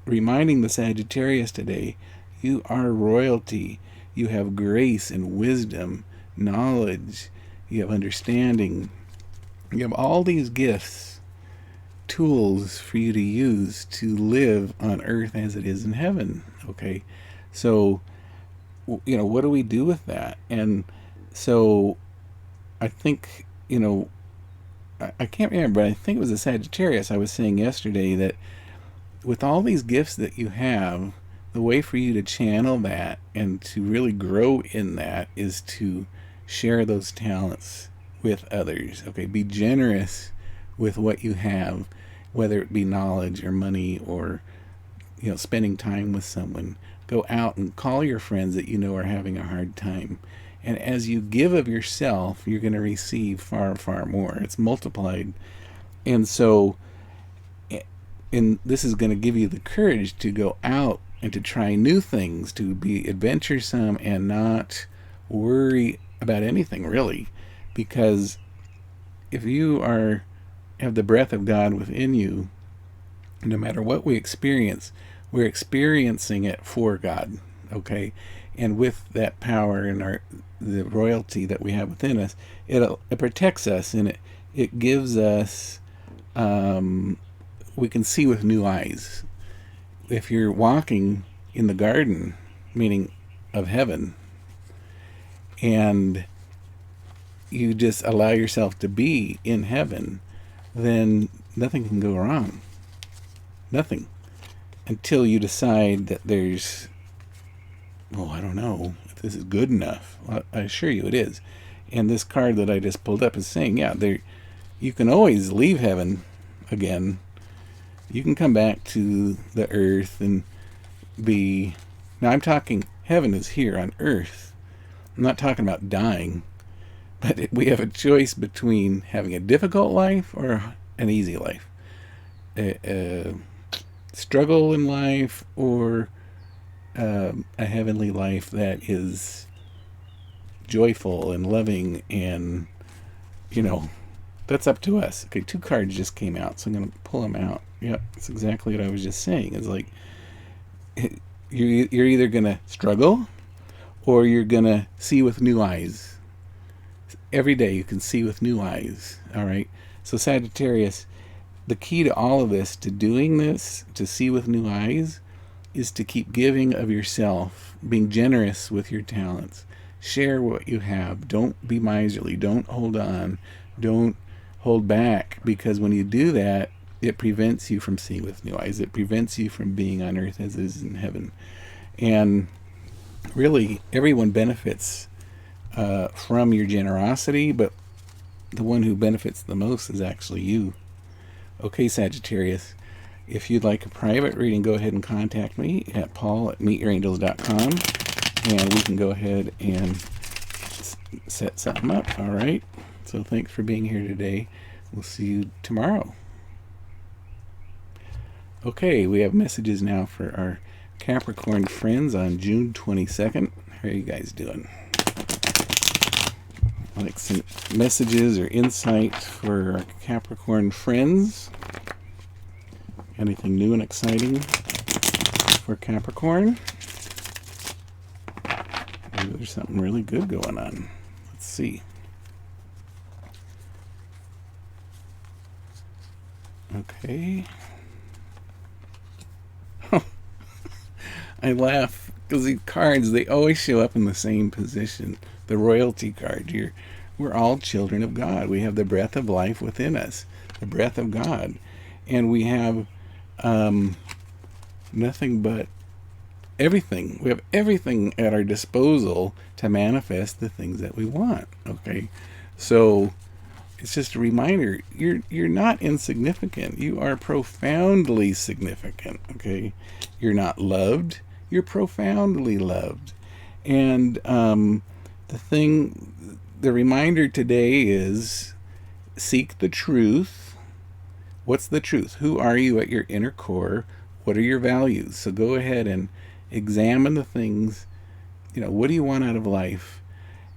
reminding the Sagittarius today, you are royalty. You have grace and wisdom, knowledge, you have understanding. You have all these gifts, tools for you to use to live on earth as it is in heaven. Okay, so, you know, what do we do with that? And so I think, you know, I can't remember, but I think it was a Sagittarius I was saying yesterday that with all these gifts that you have, the way for you to channel that and to really grow in that is to share those talents with others. Okay, be generous with what you have, whether it be knowledge or money or, you know, spending time with someone. Go out and call your friends that you know are having a hard time. And as you give of yourself, you're going to receive far, far more. It's multiplied. And so, and this is going to give you the courage to go out and to try new things, to be adventuresome and not worry about anything really. Because if you have the breath of God within you, no matter what we experience, we're experiencing it for God. Okay, and with that power and the royalty that we have within us, it protects us, and it gives us, we can see with new eyes. If you're walking in the garden, meaning of heaven, and you just allow yourself to be in heaven, then nothing can go wrong. Nothing. Until you decide that there's, oh, I don't know if this is good enough. Well, I assure you it is. And this card that I just pulled up is saying, yeah, you can always leave heaven again. You can come back to the earth and be, now I'm talking heaven is here on earth. I'm not talking about dying. But we have a choice between having a difficult life or an easy life, a struggle in life or a heavenly life that is joyful and loving, and, you know, that's up to us. Okay, 2 cards just came out, so I'm going to pull them out. Yep, that's exactly what I was just saying. It's like you're either going to struggle or you're going to see with new eyes. Every day you can see with new eyes. All right, so Sagittarius, the key to all of this, to doing this, to see with new eyes, is to keep giving of yourself, being generous with your talents. Share what you have. Don't be miserly. Don't hold on. Don't hold back, because when you do that, it prevents you from seeing with new eyes. It prevents you from being on earth as it is in heaven. And really, everyone benefits from your generosity, but the one who benefits the most is actually you. Okay, Sagittarius, if you'd like a private reading, go ahead and contact me at paul@meetyourangels.com, and we can go ahead and set something up. All right? So thanks for being here today. We'll see you tomorrow. Okay, we have messages now for our Capricorn friends on June 22nd. How are you guys doing? Like some messages or insight for our Capricorn friends. Anything new and exciting for Capricorn? Maybe there's something really good going on. Let's see. Okay. I laugh because these cards, they always show up in the same position. The royalty card. We're all children of God. We have the breath of life within us, the breath of God. And we have nothing but everything. We have everything at our disposal to manifest the things that we want. Okay? So it's just a reminder, you're not insignificant. You are profoundly significant. Okay? You're not loved. You're profoundly loved. And the reminder today is seek the truth. What's the truth? Who are you at your inner core? What are your values? So go ahead and examine the things, what do you want out of life?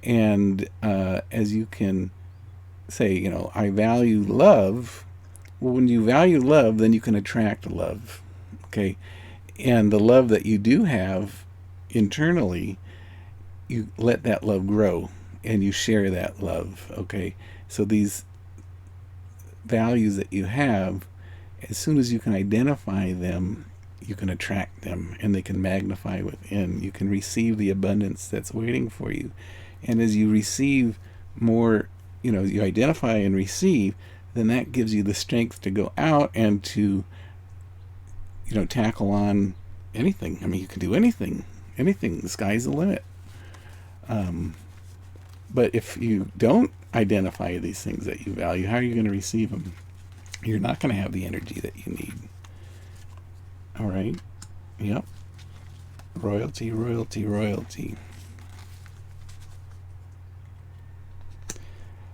And as you can say, I value love. Well, when you value love, then you can attract love. Okay? And the love that you do have internally, you let that love grow and you share that love. Okay? So these values that you have, as soon as you can identify them, you can attract them and they can magnify within. You can receive the abundance that's waiting for you. And as you receive more, you identify and receive, then that gives you the strength to go out and to, tackle on anything. I mean, you can do anything. The sky's the limit. But if you don't identify these things that you value, how are you going to receive them? You're not going to have the energy that you need. All right. Yep. Royalty, royalty, royalty.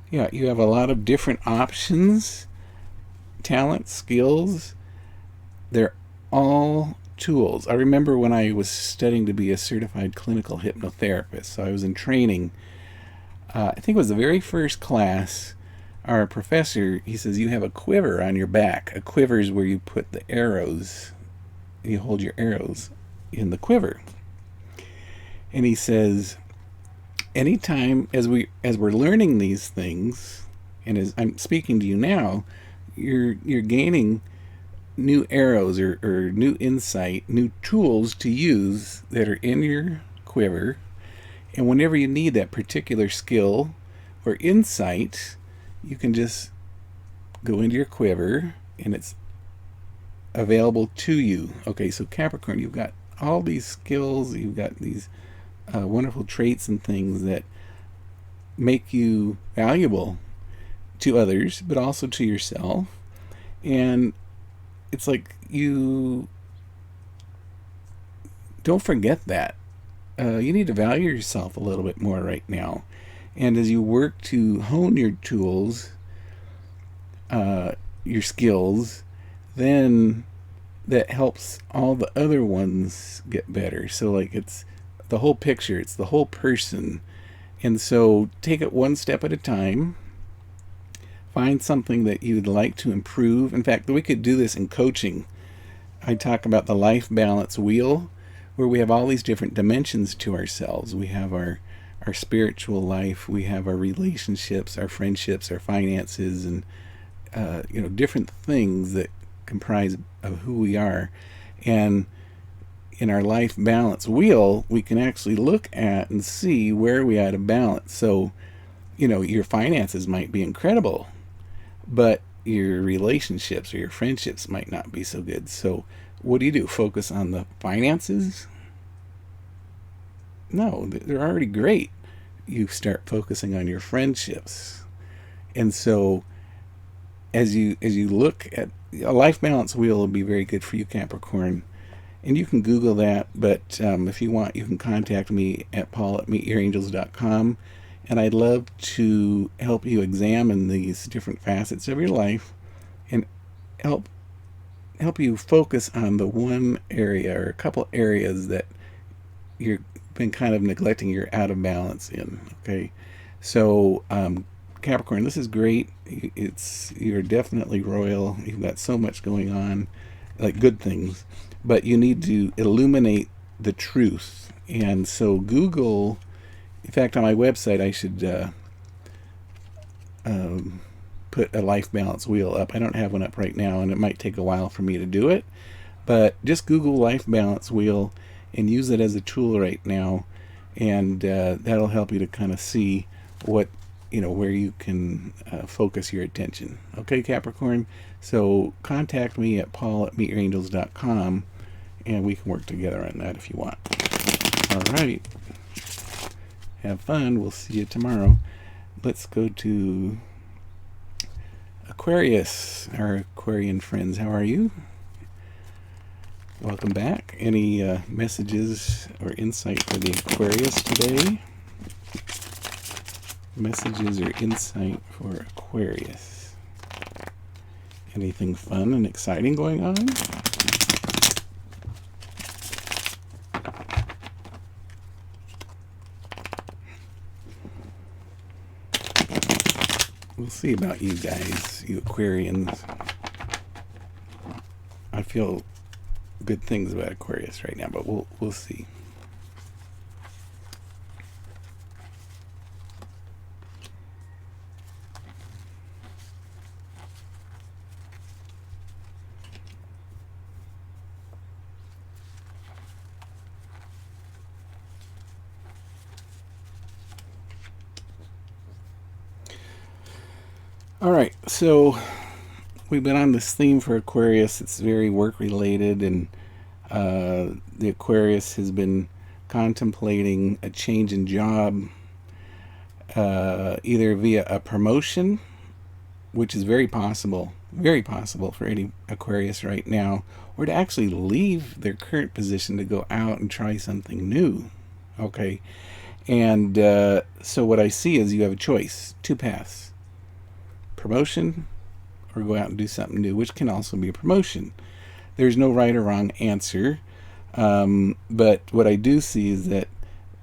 Yeah, you have a lot of different options, talents, skills. They're all tools. I remember when I was studying to be a certified clinical hypnotherapist, so I was in training. I think it was the very first class. Our professor, he says, you have a quiver on your back. A quiver is where you put the arrows. You hold your arrows in the quiver. And he says, anytime as we're learning these things, and as I'm speaking to you now, you're gaining new arrows or new insight, new tools to use that are in your quiver. And whenever you need that particular skill or insight, you can just go into your quiver and it's available to you. Okay, so Capricorn, you've got all these skills, you've got these wonderful traits and things that make you valuable to others, but also to yourself. And it's like you don't forget that. You need to value yourself a little bit more right now. And as you work to hone your tools, your skills, then that helps all the other ones get better. So like it's the whole picture, it's the whole person. And so take it one step at a time. Find something that you'd like to improve. In fact, we could do this in coaching. I talk about the life balance wheel, where we have all these different dimensions to ourselves. We have our spiritual life, we have our relationships, our friendships, our finances, and different things that comprise of who we are. And in our life balance wheel, we can actually look at and see where we out of balance. So, your finances might be incredible, but your relationships or your friendships might not be so good. So what do? Focus on the finances? No, they're already great. You start focusing on your friendships. And so as you look at a life balance wheel, will be very good for you, Capricorn. And you can Google that, but if you want, you can contact me at paul@meetyourangels.com. And I'd love to help you examine these different facets of your life and help you focus on the one area or a couple areas that you've been kind of neglecting, you're out of balance in. Okay, so Capricorn, this is great. You're definitely royal. You've got so much going on, like good things, but you need to illuminate the truth. And so Google, in fact, on my website, I should put a life balance wheel up. I don't have one up right now, and it might take a while for me to do it, but just Google life balance wheel and use it as a tool right now, and that'll help you to kind of see what, where you can focus your attention. Okay, Capricorn? So contact me at paul@meetyourangels.com, and we can work together on that if you want. All right. Have fun. We'll see you tomorrow. Let's go to Aquarius, our Aquarian friends. How are you? Welcome back. Any messages or insight for the Aquarius today? Messages or insight for Aquarius? Anything fun and exciting going on? We'll see about you guys, you Aquarians. I feel good things about Aquarius right now, but we'll see. All right, so we've been on this theme for Aquarius. It's very work related, and the Aquarius has been contemplating a change in job, either via a promotion, which is very possible for any Aquarius right now, or to actually leave their current position to go out and try something new. Okay, and so what I see is you have a choice, two paths: promotion or go out and do something new, which can also be a promotion. There's no right or wrong answer, but what I do see is that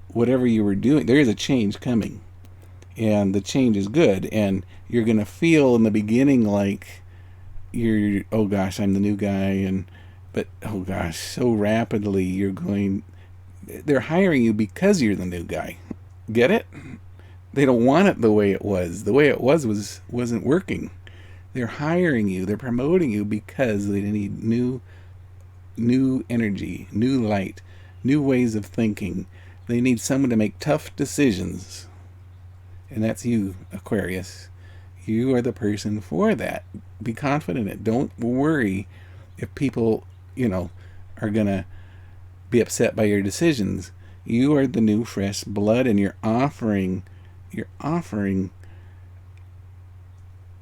whatever you were doing, there is a change coming, and the change is good, and you're going to feel in the beginning like you're, oh gosh, I'm the new guy, but oh gosh, so rapidly they're hiring you because you're the new guy. Get it? They don't want it the way it was. The way it wasn't working. They're hiring you, they're promoting you because they need new energy, new light, new ways of thinking. They need someone to make tough decisions. And that's you, Aquarius. You are the person for that. Be confident in it. Don't worry if people, are going to be upset by your decisions. You are the new fresh blood, and you're offering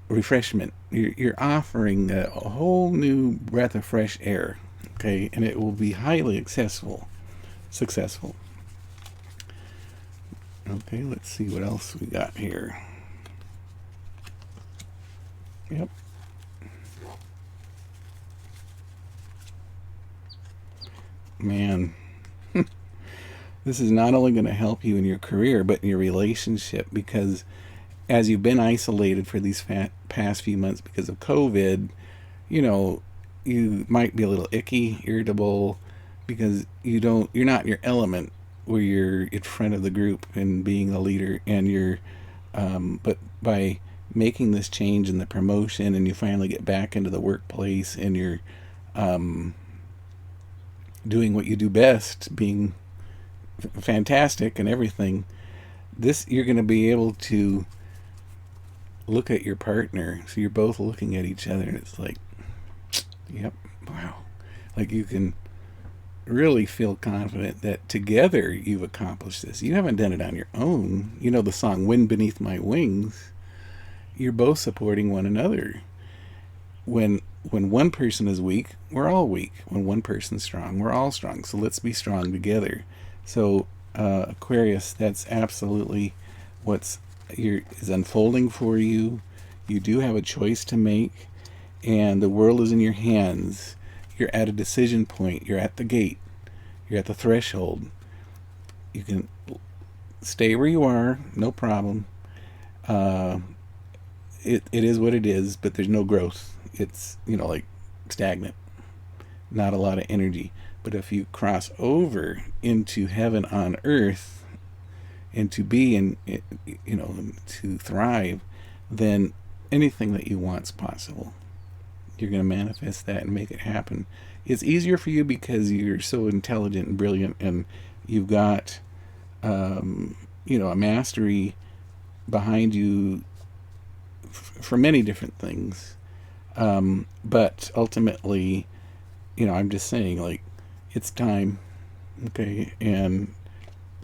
refreshment. You're offering a whole new breath of fresh air. Okay, and it will be highly successful. Okay, let's see what else we got here. Yep. Man, this is not only going to help you in your career, but in your relationship, because as you've been isolated for these past few months because of COVID, you might be a little icky, irritable, because you're not in your element where you're in front of the group and being a leader, and but by making this change in the promotion, and you finally get back into the workplace, and you're doing what you do best, being fantastic and everything, this, you're going to be able to look at your partner. So you're both looking at each other, and it's like, yep, wow. Like, you can really feel confident that together you've accomplished this. You haven't done it on your own. You know the song Wind Beneath My Wings. You're both supporting one another. When one person is weak, we're all weak. When one person's strong, we're all strong. So let's be strong together. So Aquarius, that's absolutely what's is unfolding for you. You do have a choice to make, and the world is in your hands. You're at a decision point. You're at the gate. You're at the threshold. You can stay where you are, no problem. It is what it is, but there's no growth. It's, like stagnant. Not a lot of energy. But if you cross over into heaven on earth, and to be and to thrive, then anything that you want is possible. You're going to manifest that and make it happen. It's easier for you because you're so intelligent and brilliant, and you've got a mastery behind you for many different things. But ultimately, I'm just saying, like, it's time. Okay. And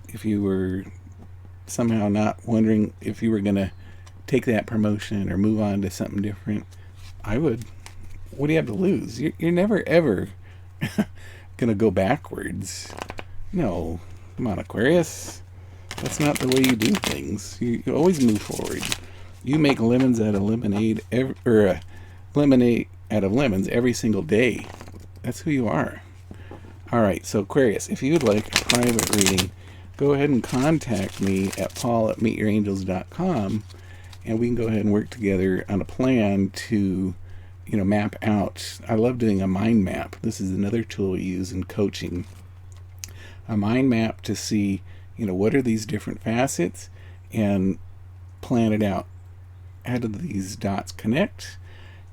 if you were somehow not wondering if you were going to take that promotion or move on to something different, I would. What do you have to lose? You're never, ever going to go backwards. No. Come on, Aquarius. That's not the way you do things. You always move forward. You make lemons out of lemonade, lemonade out of lemons every single day. That's who you are. All right, so Aquarius, if you'd like a private reading, go ahead and contact me at paul@meetyourangels.com, and we can go ahead and work together on a plan to, map out. I love doing a mind map. This is another tool we use in coaching. A mind map to see, what are these different facets, and plan it out. How do these dots connect?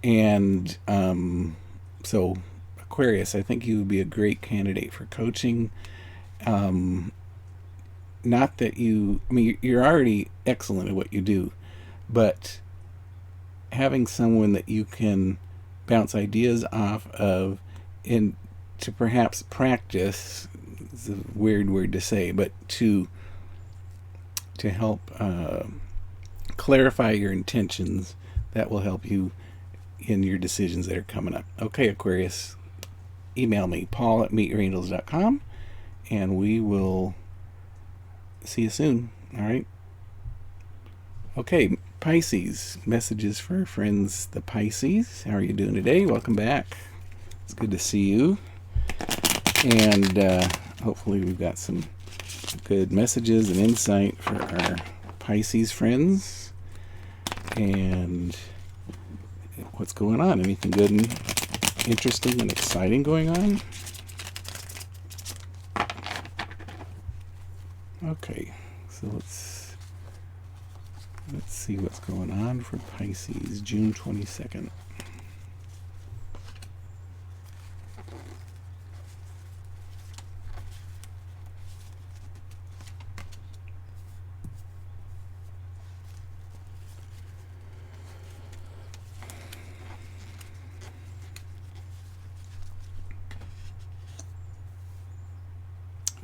And so Aquarius, I think you would be a great candidate for coaching. Not that you're already excellent at what you do, but having someone that you can bounce ideas off of and to perhaps practice, is a weird word to say, but to help clarify your intentions, that will help you in your decisions that are coming up. Okay, Aquarius, email me, paul@meetyourangels.com, and we will see you soon. All right. Okay, Pisces, messages for friends, the Pisces. How are you doing today? Welcome back. It's good to see you. And hopefully we've got some good messages and insight for our Pisces friends. And what's going on? Anything good and interesting and exciting going on? Okay, so let's see what's going on for Pisces, June 22nd.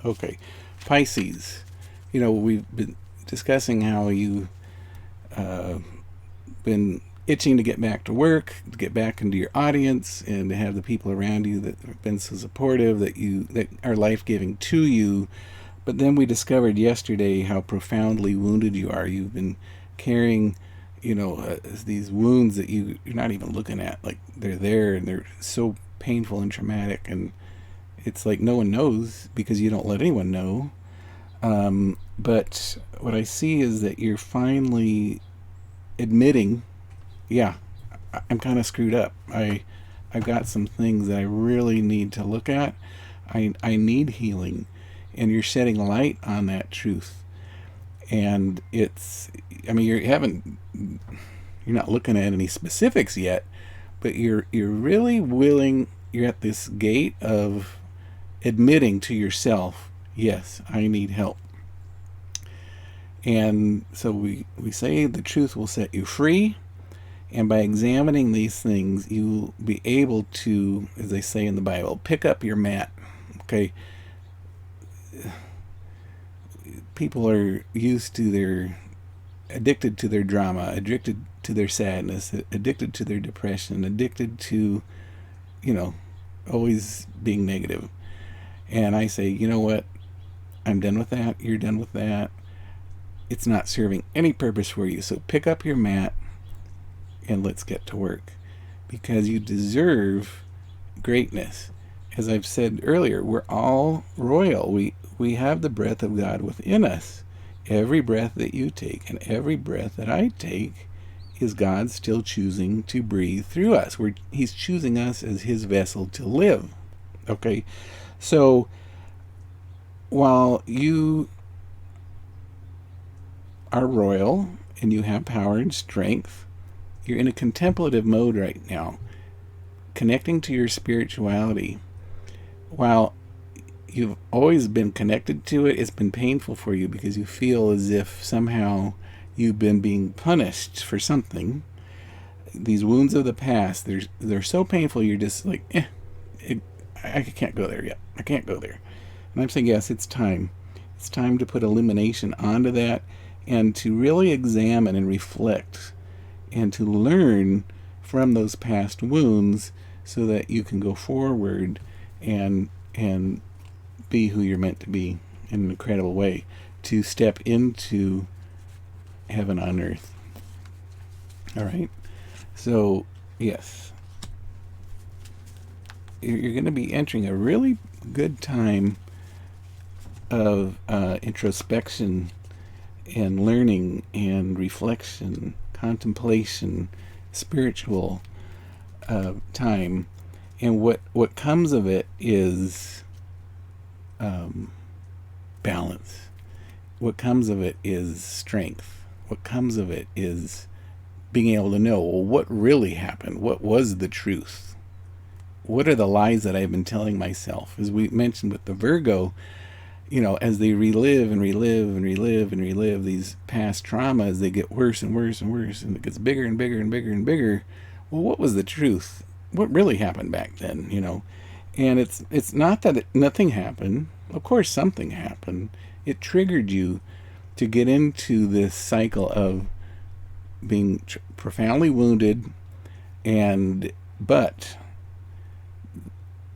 Okay, Pisces, we've been discussing how you been itching to get back to work, to get back into your audience, and to have the people around you that have been so supportive, that are life-giving to you. But then we discovered yesterday how profoundly wounded you are. You've been carrying, these wounds that you're not even looking at. Like, they're there, and they're so painful and traumatic, and it's like no one knows because you don't let anyone know. But what I see is that you're finally admitting, yeah, I'm kind of screwed up. I've got some things that I really need to look at. I need healing, and you're shedding light on that truth. And it's, you're not looking at any specifics yet, but you're really willing. You're at this gate of admitting to yourself, yes, I need help. And so we say the truth will set you free. And by examining these things, you'll be able to, as they say in the Bible, pick up your mat. Okay? People are addicted to their drama, addicted to their sadness, addicted to their depression, addicted to, always being negative. And I say, you know what? I'm done with that. You're done with that. It's not serving any purpose for you. So pick up your mat and let's get to work, because you deserve greatness. As I've said earlier, we're all royal. We have the breath of God within us. Every breath that you take and every breath that I take is God still choosing to breathe through us. He's choosing us as his vessel to live. Okay? So while you are royal and you have power and strength, you're in a contemplative mode right now, connecting to your spirituality. While you've always been connected to it, it's been painful for you because you feel as if somehow you've been being punished for something. These wounds of the past, they're so painful, you're just like, I can't go there yet. I can't go there. And I'm saying, yes, it's time. It's time to put illumination onto that and to really examine and reflect and to learn from those past wounds so that you can go forward and be who you're meant to be in an incredible way, to step into heaven on earth. All right? So, yes. You're going to be entering a really good time of introspection and learning and reflection, contemplation, spiritual time. And what comes of it is balance. What comes of it is strength. What comes of it is being able to know, well, what really happened? What was the truth? What are the lies that I've been telling myself? As we mentioned with the Virgo, as they relive and relive and relive and relive these past traumas, they get worse and worse and worse, and it gets bigger and bigger and bigger and bigger. Well, what was the truth? What really happened back then, And it's not that nothing happened. Of course something happened. It triggered you to get into this cycle of being profoundly wounded, but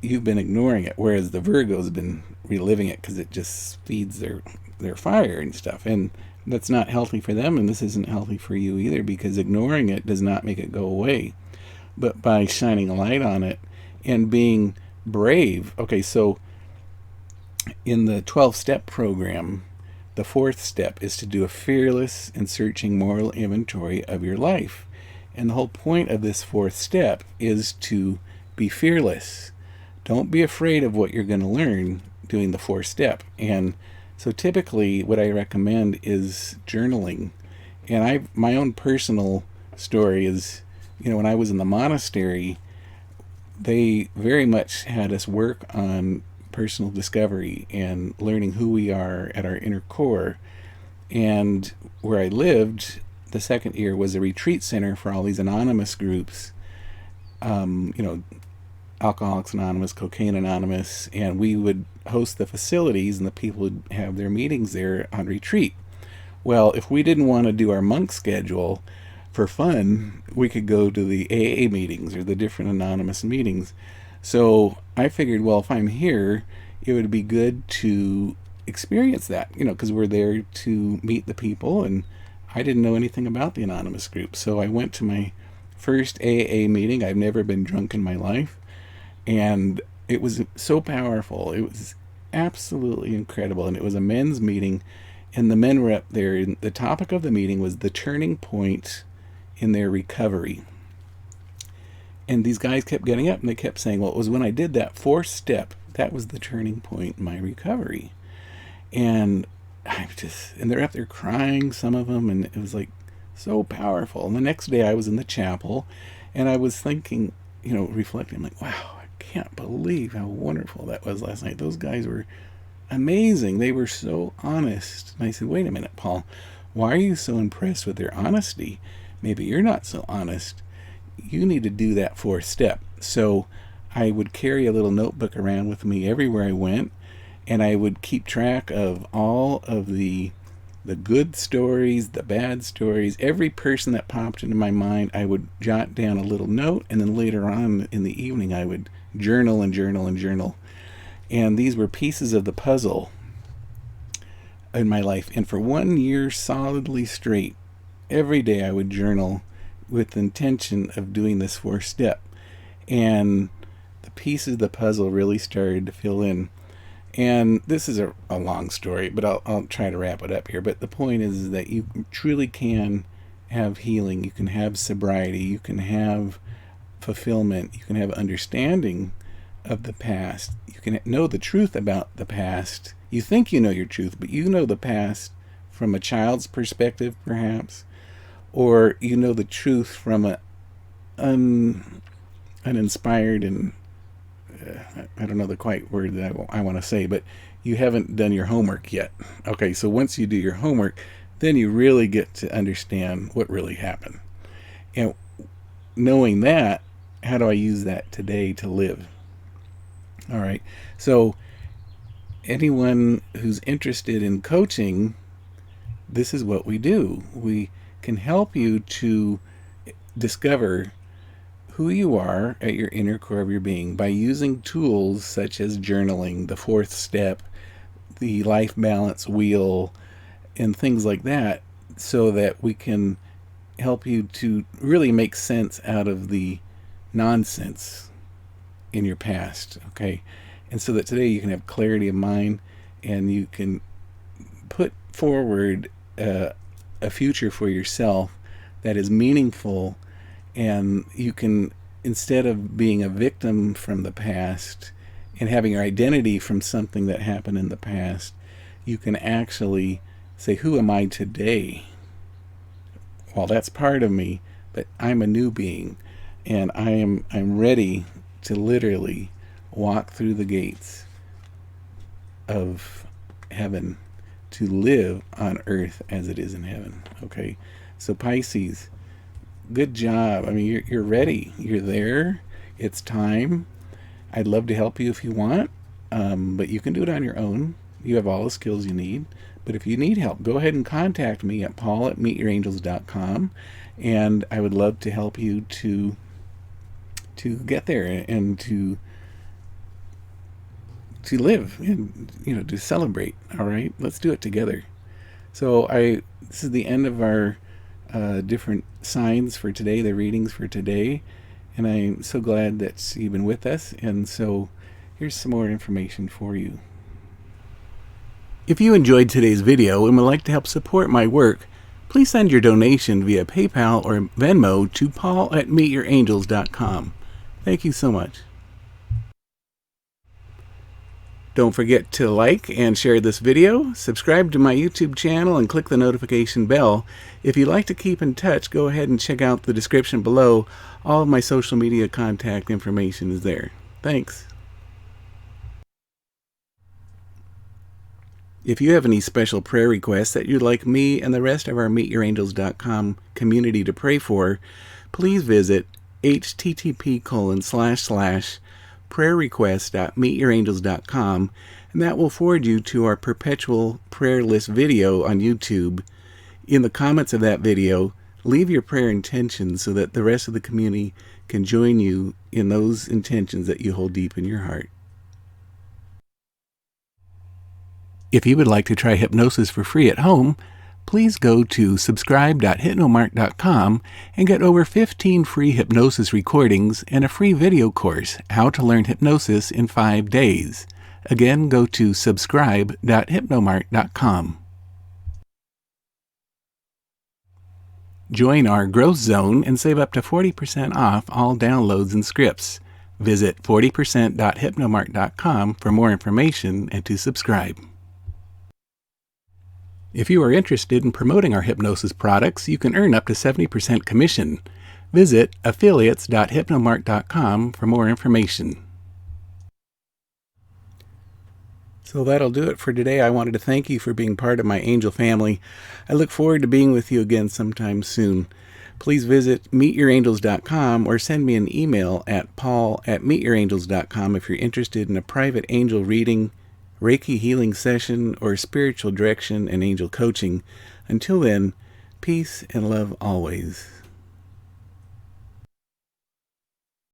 you've been ignoring it, whereas the Virgo's been reliving it because it just feeds their fire and stuff, and that's not healthy for them, and this isn't healthy for you either, because ignoring it does not make it go away. But by shining a light on it and being brave. Okay, so in the 12-step program, the 4th step is to do a fearless and searching moral inventory of your life. And the whole point of this 4th step is to be fearless. Don't be afraid of what you're going to learn doing the 4th step. And so typically what I recommend is journaling. And my own personal story is, when I was in the monastery, they very much had us work on personal discovery and learning who we are at our inner core. And where I lived, the second year was a retreat center for all these anonymous groups, Alcoholics Anonymous, Cocaine Anonymous, and we would host the facilities and the people would have their meetings there on retreat. Well, if we didn't want to do our monk schedule for fun, we could go to the AA meetings or the different anonymous meetings. So I figured, well, if I'm here, it would be good to experience that, because we're there to meet the people, and I didn't know anything about the anonymous group. So I went to my first AA meeting. I've never been drunk in my life, and it was so powerful. It was absolutely incredible, and it was a men's meeting, and the men were up there, and the topic of the meeting was the turning point in their recovery. And these guys kept getting up and they kept saying, well, it was when I did that 4th step, that was the turning point in my recovery. And and they're up there crying, some of them, and it was like so powerful. And the next day I was in the chapel and I was thinking, reflecting, I'm like, wow, can't believe how wonderful that was last night. Those guys were amazing. They were so honest. And I said, wait a minute, Paul, why are you so impressed with their honesty? Maybe you're not so honest. You need to do that fourth step. So I would carry a little notebook around with me everywhere I went, and I would keep track of all of the good stories, the bad stories. Every person that popped into my mind, I would jot down a little note, and then later on in the evening I would journal and journal and journal. And these were pieces of the puzzle in my life. And for 1 year solidly straight, every day I would journal with the intention of doing this fourth step. And the pieces of the puzzle really started to fill in. And this is a long story, but I'll try to wrap it up here. But the point is that you truly can have healing. You can have sobriety. You can have fulfillment. You can have understanding of the past. You can know the truth about the past. You think you know your truth, but you know the past from a child's perspective, perhaps. Or you know the truth from an uninspired and I don't know the quite word that I want to say, but you haven't done your homework yet. Okay, so once you do your homework, then you really get to understand what really happened. And knowing that, how do I use that today to live? All right, so anyone who's interested in coaching, this is what we do. We can help you to discover who you are at your inner core of your being by using tools such as journaling, the fourth step, the life balance wheel, and things like that, so that we can help you to really make sense out of the nonsense in your past, okay? And so that today you can have clarity of mind and you can put forward a future for yourself that is meaningful. And you can, instead of being a victim from the past and having your identity from something that happened in the past, you can actually say, who am I today? Well, that's part of me, but I'm a new being, and I'm ready to literally walk through the gates of heaven to live on earth as it is in heaven. Okay, so Pisces, good job. I mean, you're ready. You're there. It's time. I'd love to help you if you want, but you can do it on your own. You have all the skills you need. But if you need help, go ahead and contact me at paul@meetyourangels.com, and I would love to help you to get there and to live and to celebrate. All right, let's do it together. So this is the end of our different signs for today, the readings for today, and I'm so glad that you've been with us. And so here's some more information for you. If you enjoyed today's video and would like to help support my work, please send your donation via PayPal or Venmo to paul@meetyourangels.com. Thank you so much. Don't forget to like and share this video, subscribe to my YouTube channel, and click the notification bell. If you'd like to keep in touch, go ahead and check out the description below. All of my social media contact information is there. Thanks. If you have any special prayer requests that you'd like me and the rest of our meetyourangels.com community to pray for, please visit http://prayerrequest.meetyourangels.com, and that will forward you to our perpetual prayer list video on YouTube. In the comments of that video, leave your prayer intentions so that the rest of the community can join you in those intentions that you hold deep in your heart. If you would like to try hypnosis for free at home, please go to subscribe.hypnomark.com and get over 15 free hypnosis recordings and a free video course, How to Learn Hypnosis in 5 Days. Again, go to subscribe.hypnomark.com. Join our growth zone and save up to 40% off all downloads and scripts. Visit 40%.hypnomark.com for more information and to subscribe. If you are interested in promoting our hypnosis products, you can earn up to 70% commission. Visit affiliates.hypnomark.com for more information. So that'll do it for today. I wanted to thank you for being part of my angel family. I look forward to being with you again sometime soon. Please visit meetyourangels.com or send me an email at paul@meetyourangels.com if you're interested in a private angel reading, Reiki healing session, or spiritual direction and angel coaching. Until then, peace and love always.